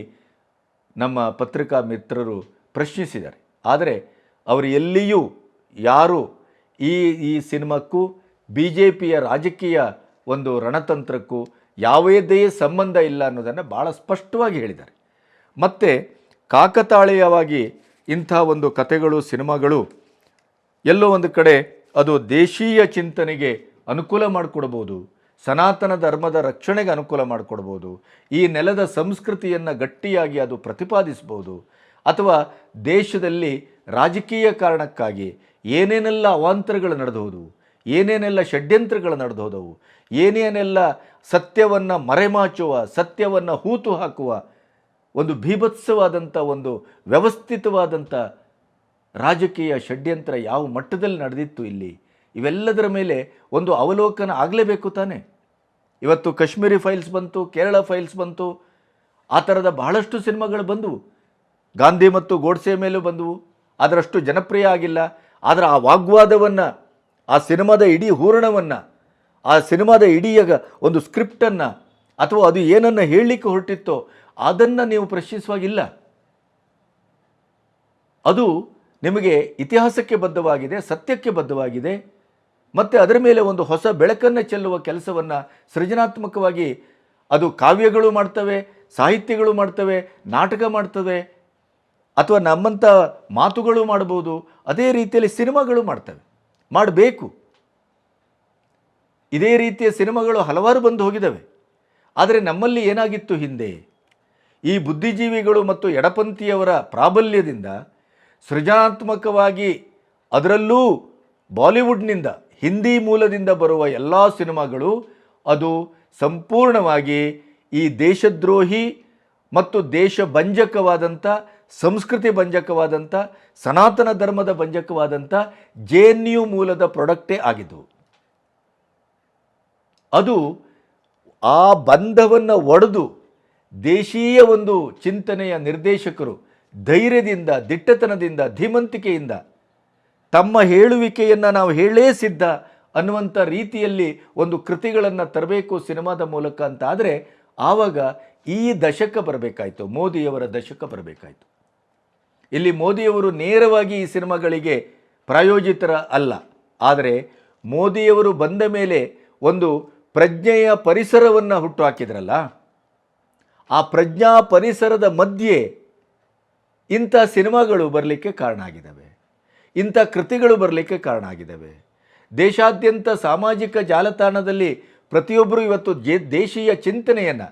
ನಮ್ಮ ಪತ್ರಿಕಾ ಮಿತ್ರರು ಪ್ರಶ್ನಿಸಿದ್ದಾರೆ. ಆದರೆ ಅವರು ಎಲ್ಲಿಯೂ ಯಾರು ಈ ಸಿನಿಮಾಕ್ಕೂ ಬಿ ಜೆ ಪಿಯ ರಾಜಕೀಯ ಒಂದು ರಣತಂತ್ರಕ್ಕೂ ಯಾವುದೇ ಸಂಬಂಧ ಇಲ್ಲ ಅನ್ನೋದನ್ನು ಭಾಳ ಸ್ಪಷ್ಟವಾಗಿ ಹೇಳಿದ್ದಾರೆ. ಮತ್ತು ಕಾಕತಾಳೀಯವಾಗಿ ಇಂಥ ಒಂದು ಕಥೆಗಳು, ಸಿನಿಮಾಗಳು ಎಲ್ಲೋ ಒಂದು ಕಡೆ ಅದು ದೇಶೀಯ ಚಿಂತನೆಗೆ ಅನುಕೂಲ ಮಾಡಿಕೊಡ್ಬೋದು, ಸನಾತನ ಧರ್ಮದ ರಕ್ಷಣೆಗೆ ಅನುಕೂಲ ಮಾಡಿಕೊಡ್ಬೋದು, ಈ ನೆಲದ ಸಂಸ್ಕೃತಿಯನ್ನು ಗಟ್ಟಿಯಾಗಿ ಅದು ಪ್ರತಿಪಾದಿಸ್ಬೋದು, ಅಥವಾ ದೇಶದಲ್ಲಿ ರಾಜಕೀಯ ಕಾರಣಕ್ಕಾಗಿ ಏನೇನೆಲ್ಲ ಅವಾಂತರಗಳು ನಡೆದೋದು, ಏನೇನೆಲ್ಲ ಷಡ್ಯಂತ್ರಗಳು ನಡೆದೋದವು, ಏನೇನೆಲ್ಲ ಸತ್ಯವನ್ನು ಮರೆಮಾಚುವ, ಸತ್ಯವನ್ನು ಹೂತು ಹಾಕುವ ಒಂದು ಭೀಭತ್ಸವಾದಂಥ ಒಂದು ವ್ಯವಸ್ಥಿತವಾದಂಥ ರಾಜಕೀಯ ಷಡ್ಯಂತ್ರ ಯಾವ ಮಟ್ಟದಲ್ಲಿ ನಡೆದಿತ್ತು ಇಲ್ಲಿ, ಇವೆಲ್ಲದರ ಮೇಲೆ ಒಂದು ಅವಲೋಕನ ಆಗಲೇಬೇಕು ತಾನೆ. ಇವತ್ತು ಕಾಶ್ಮೀರಿ ಫೈಲ್ಸ್ ಬಂತು, ಕೇರಳ ಫೈಲ್ಸ್ ಬಂತು, ಆ ಥರದ ಬಹಳಷ್ಟು ಸಿನಿಮಾಗಳು ಬಂದವು. ಗಾಂಧಿ ಮತ್ತು ಗೋಡ್ಸೆ ಮೇಲೂ ಬಂದವು, ಅದರಷ್ಟು ಜನಪ್ರಿಯ ಆಗಿಲ್ಲ. ಆದರೆ ಆ ವಾಗ್ವಾದವನ್ನು, ಆ ಸಿನಿಮಾದ ಇಡೀ ಹೂರಣವನ್ನು, ಆ ಸಿನಿಮಾದ ಇಡೀ ಒಂದು ಸ್ಕ್ರಿಪ್ಟನ್ನು, ಅಥವಾ ಅದು ಏನನ್ನು ಹೇಳಲಿಕ್ಕೆ ಹೊರಟಿತ್ತೋ ಅದನ್ನು ನೀವು ಪ್ರಶ್ನಿಸುವಾಗಿಲ್ಲ. ಅದು ನಿಮಗೆ ಇತಿಹಾಸಕ್ಕೆ ಬದ್ಧವಾಗಿದೆ, ಸತ್ಯಕ್ಕೆ ಬದ್ಧವಾಗಿದೆ, ಮತ್ತು ಅದರ ಮೇಲೆ ಒಂದು ಹೊಸ ಬೆಳಕನ್ನು ಚೆಲ್ಲುವ ಕೆಲಸವನ್ನು ಸೃಜನಾತ್ಮಕವಾಗಿ ಅದು ಕಾವ್ಯಗಳು ಮಾಡ್ತವೆ, ಸಾಹಿತ್ಯಗಳು ಮಾಡ್ತವೆ, ನಾಟಕ ಮಾಡ್ತವೆ, ಅಥವಾ ನಮ್ಮಂಥ ಮಾತುಗಳು ಮಾಡ್ಬೋದು. ಅದೇ ರೀತಿಯಲ್ಲಿ ಸಿನಿಮಾಗಳು ಮಾಡ್ತವೆ, ಮಾಡಬೇಕು. ಇದೇ ರೀತಿಯ ಸಿನಿಮಾಗಳು ಹಲವಾರು ಬಂದು ಹೋಗಿದ್ದಾವೆ. ಆದರೆ ನಮ್ಮಲ್ಲಿ ಏನಾಗಿತ್ತು ಹಿಂದೆ, ಈ ಬುದ್ಧಿಜೀವಿಗಳು ಮತ್ತು ಎಡಪಂಥೀಯವರ ಪ್ರಾಬಲ್ಯದಿಂದ ಸೃಜನಾತ್ಮಕವಾಗಿ, ಅದರಲ್ಲೂ ಬಾಲಿವುಡ್ನಿಂದ, ಹಿಂದಿ ಮೂಲದಿಂದ ಬರುವ ಎಲ್ಲ ಸಿನಿಮಾಗಳು ಅದು ಸಂಪೂರ್ಣವಾಗಿ ಈ ದೇಶದ್ರೋಹಿ ಮತ್ತು ದೇಶ ಭಂಜಕವಾದಂಥ, ಸಂಸ್ಕೃತಿ ಭಂಜಕವಾದಂಥ, ಸನಾತನ ಧರ್ಮದ ಭಂಜಕವಾದಂಥ JNU ಮೂಲದ ಪ್ರಾಡಕ್ಟೇ ಆಗಿದ್ದವು. ಅದು ಆ ಬಂಧವನ್ನು ಒಡೆದು ದೇಶೀಯ ಒಂದು ಚಿಂತನೆಯ ನಿರ್ದೇಶಕರು ಧೈರ್ಯದಿಂದ, ದಿಟ್ಟತನದಿಂದ, ಧೀಮಂತಿಕೆಯಿಂದ ತಮ್ಮ ಹೇಳುವಿಕೆಯನ್ನು ನಾವು ಹೇಳೇ ಸಿದ್ಧ ಅನ್ನುವಂಥ ರೀತಿಯಲ್ಲಿ ಒಂದು ಕೃತಿಗಳನ್ನು ತರಬೇಕು ಸಿನಿಮಾದ ಮೂಲಕ ಅಂತ ಆದರೆ ಆವಾಗ ಈ ದಶಕ ಬರಬೇಕಾಯಿತು, ಮೋದಿಯವರ ದಶಕ ಬರಬೇಕಾಯಿತು. ಇಲ್ಲಿ ಮೋದಿಯವರು ನೇರವಾಗಿ ಈ ಸಿನಿಮಾಗಳಿಗೆ ಪ್ರಾಯೋಜಿತರ ಅಲ್ಲ, ಆದರೆ ಮೋದಿಯವರು ಬಂದ ಮೇಲೆ ಒಂದು ಪ್ರಜ್ಞೆಯ ಪರಿಸರವನ್ನು ಹುಟ್ಟುಹಾಕಿದ್ರಲ್ಲ, ಆ ಪ್ರಜ್ಞಾ ಪರಿಸರದ ಮಧ್ಯೆ ಇಂಥ ಸಿನಿಮಾಗಳು ಬರಲಿಕ್ಕೆ ಕಾರಣ ಆಗಿದ್ದಾವೆ, ಇಂಥ ಕೃತಿಗಳು ಬರಲಿಕ್ಕೆ ಕಾರಣ ಆಗಿದ್ದಾವೆ. ದೇಶಾದ್ಯಂತ ಸಾಮಾಜಿಕ ಜಾಲತಾಣದಲ್ಲಿ ಪ್ರತಿಯೊಬ್ಬರು ಇವತ್ತು ದೇಶೀಯ ಚಿಂತನೆಯನ್ನು,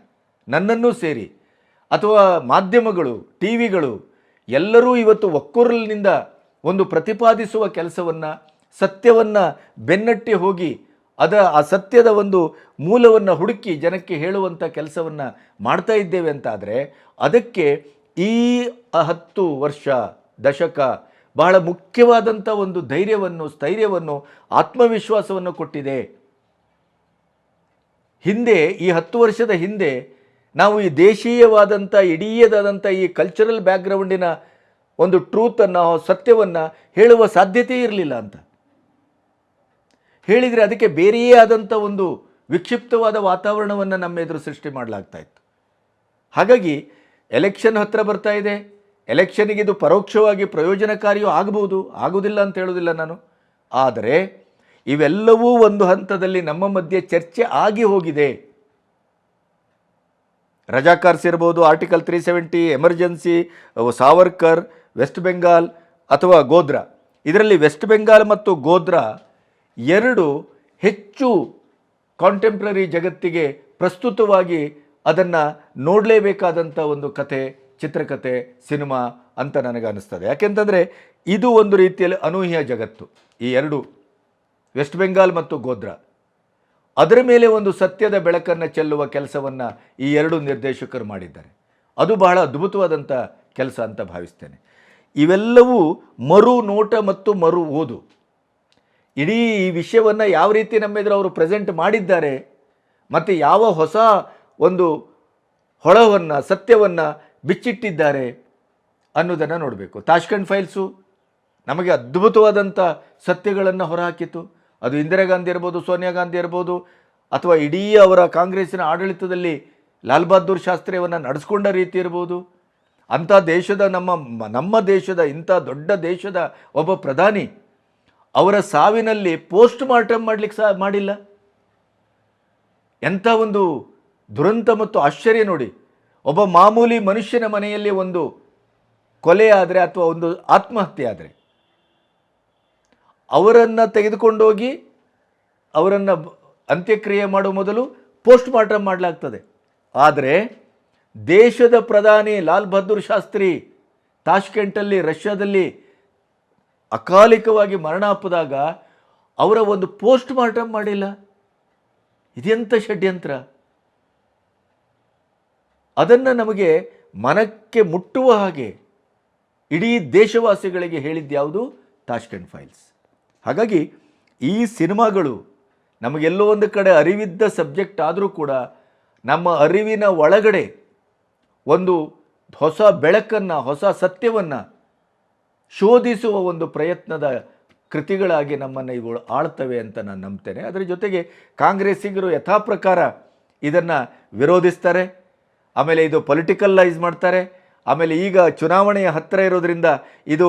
ನನ್ನನ್ನೂ ಸೇರಿ, ಅಥವಾ ಮಾಧ್ಯಮಗಳು, ಟಿವಿಗಳು ಎಲ್ಲರೂ ಇವತ್ತು ಒಕ್ಕೊರಲಿನಿಂದ ಒಂದು ಪ್ರತಿಪಾದಿಸುವ ಕೆಲಸವನ್ನು, ಸತ್ಯವನ್ನು ಬೆನ್ನಟ್ಟಿ ಹೋಗಿ ಆ ಸತ್ಯದ ಒಂದು ಮೂಲವನ್ನು ಹುಡುಕಿ ಜನಕ್ಕೆ ಹೇಳುವಂಥ ಕೆಲಸವನ್ನು ಮಾಡ್ತಾ ಇದ್ದೇವೆ ಅಂತಾದರೆ ಅದಕ್ಕೆ ಈ 10 ವರ್ಷ ದಶಕ ಬಹಳ ಮುಖ್ಯವಾದಂಥ ಒಂದು ಧೈರ್ಯವನ್ನು, ಸ್ಥೈರ್ಯವನ್ನು, ಆತ್ಮವಿಶ್ವಾಸವನ್ನು ಕೊಟ್ಟಿದೆ. ಹಿಂದೆ ಈ 10 ವರ್ಷದ ಹಿಂದೆ ನಾವು ಈ ದೇಶೀಯವಾದಂಥ ಇಡೀದಾದಂಥ ಈ ಕಲ್ಚರಲ್ ಬ್ಯಾಕ್ಗ್ರೌಂಡಿನ ಒಂದು ಟ್ರೂತನ್ನು, ಸತ್ಯವನ್ನು ಹೇಳುವ ಸಾಧ್ಯತೆ ಇರಲಿಲ್ಲ ಅಂತ ಹೇಳಿದರೆ ಅದಕ್ಕೆ ಬೇರೆಯೇ ಆದಂಥ ಒಂದು ವಿಕ್ಷಿಪ್ತವಾದ ವಾತಾವರಣವನ್ನು ನಮ್ಮ ಎದುರು ಸೃಷ್ಟಿ ಮಾಡಲಾಗ್ತಾ ಇತ್ತು. ಹಾಗಾಗಿ ಎಲೆಕ್ಷನ್ ಹತ್ತಿರ ಬರ್ತಾ ಇದೆ, ಎಲೆಕ್ಷನ್ಗೆ ಇದು ಪರೋಕ್ಷವಾಗಿ ಪ್ರಯೋಜನಕಾರಿಯೂ ಆಗಬಹುದು, ಆಗುವುದಿಲ್ಲ ಅಂತ ಹೇಳೋದಿಲ್ಲ ನಾನು. ಆದರೆ ಇವೆಲ್ಲವೂ ಒಂದು ಹಂತದಲ್ಲಿ ನಮ್ಮ ಮಧ್ಯೆ ಚರ್ಚೆ ಆಗಿ ಹೋಗಿದೆ. ರಜಾಕಾರ್ಸ್ ಇರ್ಬೋದು, ಆರ್ಟಿಕಲ್ 370, ಎಮರ್ಜೆನ್ಸಿ, ಸಾವರ್ಕರ್, ವೆಸ್ಟ್ ಬೆಂಗಾಲ್ ಅಥವಾ ಗೋಧ್ರಾ. ಇದರಲ್ಲಿ ವೆಸ್ಟ್ ಬೆಂಗಾಲ್ ಮತ್ತು ಗೋಧ್ರಾ ಎರಡು ಹೆಚ್ಚು ಕಾಂಟೆಂಪ್ರರಿ ಜಗತ್ತಿಗೆ ಪ್ರಸ್ತುತವಾಗಿ ಅದನ್ನು ನೋಡಲೇಬೇಕಾದಂಥ ಒಂದು ಕತೆ, ಚಿತ್ರಕಥೆ, ಸಿನಿಮಾ ಅಂತ ನನಗೆ ಅನ್ನಿಸ್ತದೆ. ಯಾಕೆಂತಂದರೆ ಇದು ಒಂದು ರೀತಿಯಲ್ಲಿ ಅನೂಹ್ಯ ಜಗತ್ತು. ಈ ಎರಡು ವೆಸ್ಟ್ ಬೆಂಗಾಲ್ ಮತ್ತು ಗೋಧ್ರಾ ಅದರ ಮೇಲೆ ಒಂದು ಸತ್ಯದ ಬೆಳಕನ್ನು ಚೆಲ್ಲುವ ಕೆಲಸವನ್ನು ಈ ಎರಡು ನಿರ್ದೇಶಕರು ಮಾಡಿದ್ದಾರೆ. ಅದು ಬಹಳ ಅದ್ಭುತವಾದಂಥ ಕೆಲಸ ಅಂತ ಭಾವಿಸ್ತೇನೆ. ಇವೆಲ್ಲವೂ ಮರು ನೋಟ ಮತ್ತು ಮರು ಓದು. ಇಡೀ ಈ ವಿಷಯವನ್ನು ಯಾವ ರೀತಿ ನಮ್ಮೆದುರು ಅವರು ಪ್ರೆಸೆಂಟ್ ಮಾಡಿದ್ದಾರೆ ಮತ್ತು ಯಾವ ಹೊಸ ಒಂದು ಹೊಳವನ್ನು ಸತ್ಯವನ್ನು ಬಿಚ್ಚಿಟ್ಟಿದ್ದಾರೆ ಅನ್ನೋದನ್ನು ನೋಡಬೇಕು. ತಾಷ್ಕೆಂಟ್ ಫೈಲ್ಸು ನಮಗೆ ಅದ್ಭುತವಾದಂಥ ಸತ್ಯಗಳನ್ನು ಹೊರಹಾಕಿತು. ಅದು ಇಂದಿರಾ ಗಾಂಧಿ ಇರ್ಬೋದು, ಸೋನಿಯಾ ಗಾಂಧಿ ಇರ್ಬೋದು, ಅಥವಾ ಇಡೀ ಅವರ ಕಾಂಗ್ರೆಸ್ಸಿನ ಆಡಳಿತದಲ್ಲಿ ಲಾಲ್ ಬಹದ್ದೂರ್ ಶಾಸ್ತ್ರಿಯನ್ನು ನಡೆಸ್ಕೊಂಡ ರೀತಿ ಇರ್ಬೋದು. ಅಂಥ ದೇಶದ ನಮ್ಮ ದೇಶದ ಇಂಥ ದೊಡ್ಡ ದೇಶದ ಒಬ್ಬ ಪ್ರಧಾನಿ ಅವರ ಸಾವಿನಲ್ಲಿ ಪೋಸ್ಟ್ ಮಾರ್ಟಮ್ ಮಾಡಿಲ್ಲ. ಎಂಥ ಒಂದು ದುರಂತ ಮತ್ತು ಆಶ್ಚರ್ಯ ನೋಡಿ. ಒಬ್ಬ ಮಾಮೂಲಿ ಮನುಷ್ಯನ ಮನೆಯಲ್ಲಿ ಒಂದು ಕೊಲೆ ಆದರೆ ಅಥವಾ ಒಂದು ಆತ್ಮಹತ್ಯೆ ಆದರೆ ಅವರನ್ನು ತೆಗೆದುಕೊಂಡೋಗಿ ಅವರನ್ನು ಅಂತ್ಯಕ್ರಿಯೆ ಮಾಡುವ ಮೊದಲು ಪೋಸ್ಟ್ ಮಾರ್ಟಮ್ ಮಾಡಲಾಗ್ತದೆ. ಆದರೆ ದೇಶದ ಪ್ರಧಾನಿ ಲಾಲ್ ಬಹದ್ದೂರ್ ಶಾಸ್ತ್ರಿ ತಾಷ್ಕೆಂಟಲ್ಲಿ ರಷ್ಯಾದಲ್ಲಿ ಅಕಾಲಿಕವಾಗಿ ಮರಣ ಅಪ್ಪಿದಾಗ ಅವರ ಒಂದು ಪೋಸ್ಟ್ ಮಾರ್ಟಮ್ ಮಾಡಿಲ್ಲ. ಇದೆಂಥ ಷಡ್ಯಂತ್ರ! ಅದನ್ನು ನಮಗೆ ಮನಕ್ಕೆ ಮುಟ್ಟುವ ಹಾಗೆ ಇಡೀ ದೇಶವಾಸಿಗಳಿಗೆ ಹೇಳಿದ್ಯಾವುದು? Tashkent files. ಹಾಗಾಗಿ ಈ ಸಿನಿಮಾಗಳು ನಮಗೆಲ್ಲೋ ಒಂದು ಕಡೆ ಅರಿವಿದ್ದ ಸಬ್ಜೆಕ್ಟ್ ಆದರೂ ಕೂಡ ನಮ್ಮ ಅರಿವಿನ ಒಳಗಡೆ ಒಂದು ಹೊಸ ಬೆಳಕನ್ನು, ಹೊಸ ಸತ್ಯವನ್ನು ಶೋಧಿಸುವ ಒಂದು ಪ್ರಯತ್ನದ ಕೃತಿಗಳಾಗಿ ನಮ್ಮನ್ನು ಇವುಗಳು ಆಳ್ತವೆ ಅಂತ ನಾನು ನಂಬ್ತೇನೆ. ಅದರ ಜೊತೆಗೆ ಕಾಂಗ್ರೆಸ್ಸಿಗರು ಯಥಾಪ್ರಕಾರ ಇದನ್ನು ವಿರೋಧಿಸ್ತಾರೆ, ಆಮೇಲೆ ಇದು ಪೊಲಿಟಿಕಲ್ಲೈಸ್ ಮಾಡ್ತಾರೆ. ಆಮೇಲೆ ಈಗ ಚುನಾವಣೆಯ ಹತ್ತಿರ ಇರೋದ್ರಿಂದ ಇದು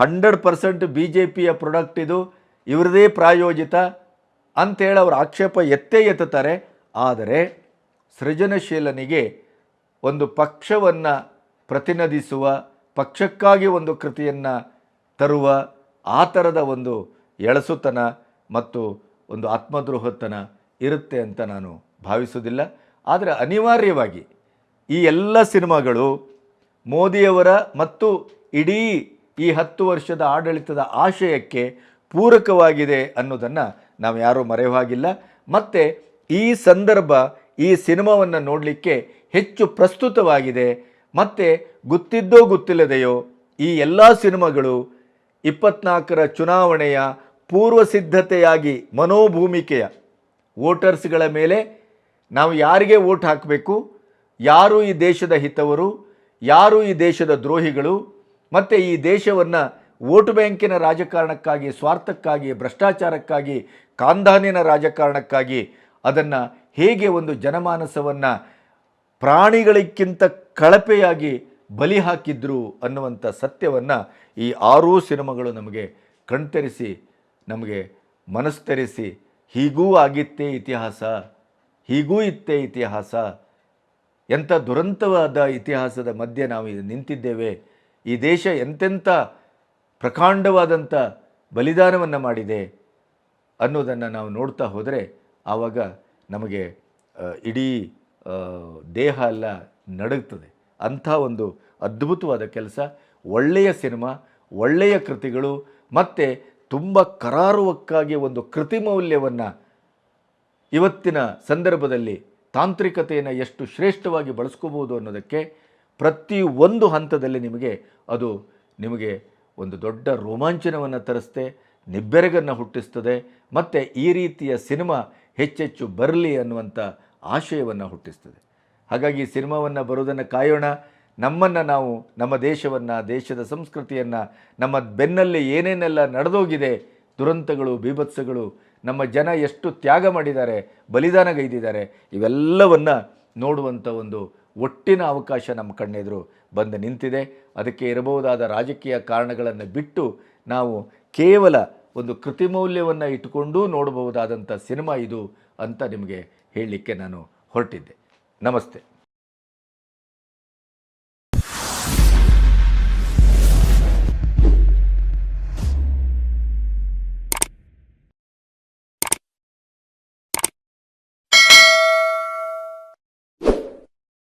100% BJPಯ ಪ್ರಾಡಕ್ಟ್, ಇದು ಇವರದೇ ಪ್ರಾಯೋಜಿತ ಅಂಥೇಳಿ ಅವರು ಆಕ್ಷೇಪ ಎತ್ತುತ್ತಾರೆ. ಆದರೆ ಸೃಜನಶೀಲನಿಗೆ ಒಂದು ಪಕ್ಷವನ್ನು ಪ್ರತಿನಿಧಿಸುವ, ಪಕ್ಷಕ್ಕಾಗಿ ಒಂದು ಕೃತಿಯನ್ನು ತರುವ ಆ ಥರದ ಒಂದು ಎಳಸುತನ ಮತ್ತು ಒಂದು ಆತ್ಮದ್ರೋಹತನ ಇರುತ್ತೆ ಅಂತ ನಾನು ಭಾವಿಸೋದಿಲ್ಲ. ಆದರೆ ಅನಿವಾರ್ಯವಾಗಿ ಈ ಎಲ್ಲ ಸಿನಿಮಾಗಳು ಮೋದಿಯವರ ಮತ್ತು ಇಡೀ ಈ 10 ವರ್ಷದ ಆಡಳಿತದ ಆಶಯಕ್ಕೆ ಪೂರಕವಾಗಿದೆ ಅನ್ನೋದನ್ನು ನಾವು ಯಾರೂ ಮರೆಯುವಾಗಿಲ್ಲ. ಮತ್ತು ಈ ಸಂದರ್ಭ ಈ ಸಿನಿಮಾವನ್ನು ನೋಡಲಿಕ್ಕೆ ಹೆಚ್ಚು ಪ್ರಸ್ತುತವಾಗಿದೆ. ಮತ್ತು ಗೊತ್ತಿದ್ದೋ ಗೊತ್ತಿಲ್ಲದೆಯೋ ಈ ಎಲ್ಲ ಸಿನಿಮಾಗಳು 24ರ ಚುನಾವಣೆಯ ಪೂರ್ವ ಸಿದ್ಧತೆಯಾಗಿ ಮನೋಭೂಮಿಕೆಯ ವೋಟರ್ಸ್ಗಳ ಮೇಲೆ ನಾವು ಯಾರಿಗೆ ವೋಟ್ ಹಾಕಬೇಕು, ಯಾರು ಈ ದೇಶದ ಹಿತವರು, ಯಾರು ಈ ದೇಶದ ದ್ರೋಹಿಗಳು, ಮತ್ತು ಈ ದೇಶವನ್ನು ವೋಟ್ ಬ್ಯಾಂಕಿನ ರಾಜಕಾರಣಕ್ಕಾಗಿ, ಸ್ವಾರ್ಥಕ್ಕಾಗಿ, ಭ್ರಷ್ಟಾಚಾರಕ್ಕಾಗಿ, ಕಾಂದಾನಿನ ರಾಜಕಾರಣಕ್ಕಾಗಿ ಅದನ್ನು ಹೇಗೆ ಒಂದು ಜನಮಾನಸವನ್ನು ಪ್ರಾಣಿಗಳಿಗಿಂತ ಕಳಪೆಯಾಗಿ ಬಲಿ ಹಾಕಿದ್ರು ಅನ್ನುವಂಥ ಸತ್ಯವನ್ನು ಈ 6 ಸಿನಿಮಾಗಳು ನಮಗೆ ಕಣ್ತೆರೆಸಿ, ನಮಗೆ ಮನಸ್ತೆರೆಸಿ, ಹೀಗೂ ಆಗಿತ್ತೇ ಇತಿಹಾಸ, ಹೀಗೂ ಇತ್ತೇ ಇತಿಹಾಸ, ಎಂಥ ದುರಂತವಾದ ಇತಿಹಾಸದ ಮಧ್ಯೆ ನಾವು ನಿಂತಿದ್ದೇವೆ, ಈ ದೇಶ ಎಂತೆಂಥ ಪ್ರಕಾಂಡವಾದಂಥ ಬಲಿದಾನವನ್ನು ಮಾಡಿದೆ ಅನ್ನೋದನ್ನು ನಾವು ನೋಡ್ತಾ ಹೋದರೆ ಆವಾಗ ನಮಗೆ ಇಡೀ ದೇಹ ಎಲ್ಲ ನಡುಗ್ತದೆ. ಅಂಥ ಒಂದು ಅದ್ಭುತವಾದ ಕೆಲಸ, ಒಳ್ಳೆಯ ಸಿನಿಮಾ, ಒಳ್ಳೆಯ ಕೃತಿಗಳು, ಮತ್ತು ತುಂಬ ಕರಾರುವಕ್ಕಾಗಿ ಒಂದು ಕೃತಿ ಮೌಲ್ಯವನ್ನು ಇವತ್ತಿನ ಸಂದರ್ಭದಲ್ಲಿ ತಾಂತ್ರಿಕತೆಯನ್ನು ಎಷ್ಟು ಶ್ರೇಷ್ಠವಾಗಿ ಬಳಸ್ಕೋಬೋದು ಅನ್ನೋದಕ್ಕೆ ಪ್ರತಿಯೊಂದು ಹಂತದಲ್ಲಿ ನಿಮಗೆ ಒಂದು ದೊಡ್ಡ ರೋಮಾಂಚನವನ್ನು ತರಿಸ್ತೆ, ನಿಬ್ಬೆರಗನ್ನು ಹುಟ್ಟಿಸ್ತದೆ, ಮತ್ತು ಈ ರೀತಿಯ ಸಿನಿಮಾ ಹೆಚ್ಚೆಚ್ಚು ಬರಲಿ ಅನ್ನುವಂಥ ಆಶಯವನ್ನು ಹುಟ್ಟಿಸ್ತದೆ. ಹಾಗಾಗಿ ಸಿನಿಮಾವನ್ನು ಬರೋದನ್ನು ಕಾಯೋಣ. ನಮ್ಮನ್ನು ನಾವು, ನಮ್ಮ ದೇಶವನ್ನು, ದೇಶದ ಸಂಸ್ಕೃತಿಯನ್ನು, ನಮ್ಮ ಬೆನ್ನಲ್ಲಿ ಏನೇನೆಲ್ಲ ನಡೆದೋಗಿದೆ, ದುರಂತಗಳು, ಬೀಭತ್ಸಗಳು, ನಮ್ಮ ಜನ ಎಷ್ಟು ತ್ಯಾಗ ಮಾಡಿದ್ದಾರೆ, ಬಲಿದಾನಗೈದಿದ್ದಾರೆ, ಇವೆಲ್ಲವನ್ನು ನೋಡುವಂಥ ಒಂದು ಒಟ್ಟಿನ ಅವಕಾಶ ನಮ್ಮ ಕಣ್ಣೆದುರು ಬಂದು ನಿಂತಿದೆ. ಅದಕ್ಕೆ ಇರಬಹುದಾದ ರಾಜಕೀಯ ಕಾರಣಗಳನ್ನು ಬಿಟ್ಟು ನಾವು ಕೇವಲ ಒಂದು ಕೃತಿ ಮೌಲ್ಯವನ್ನು ಇಟ್ಟುಕೊಂಡು ನೋಡಬಹುದಾದಂಥ ಸಿನಿಮಾ ಇದು ಅಂತ ನಿಮಗೆ ಹೇಳಲಿಕ್ಕೆ ನಾನು ಹೊರಟಿದ್ದೆ. ನಮಸ್ತೆ.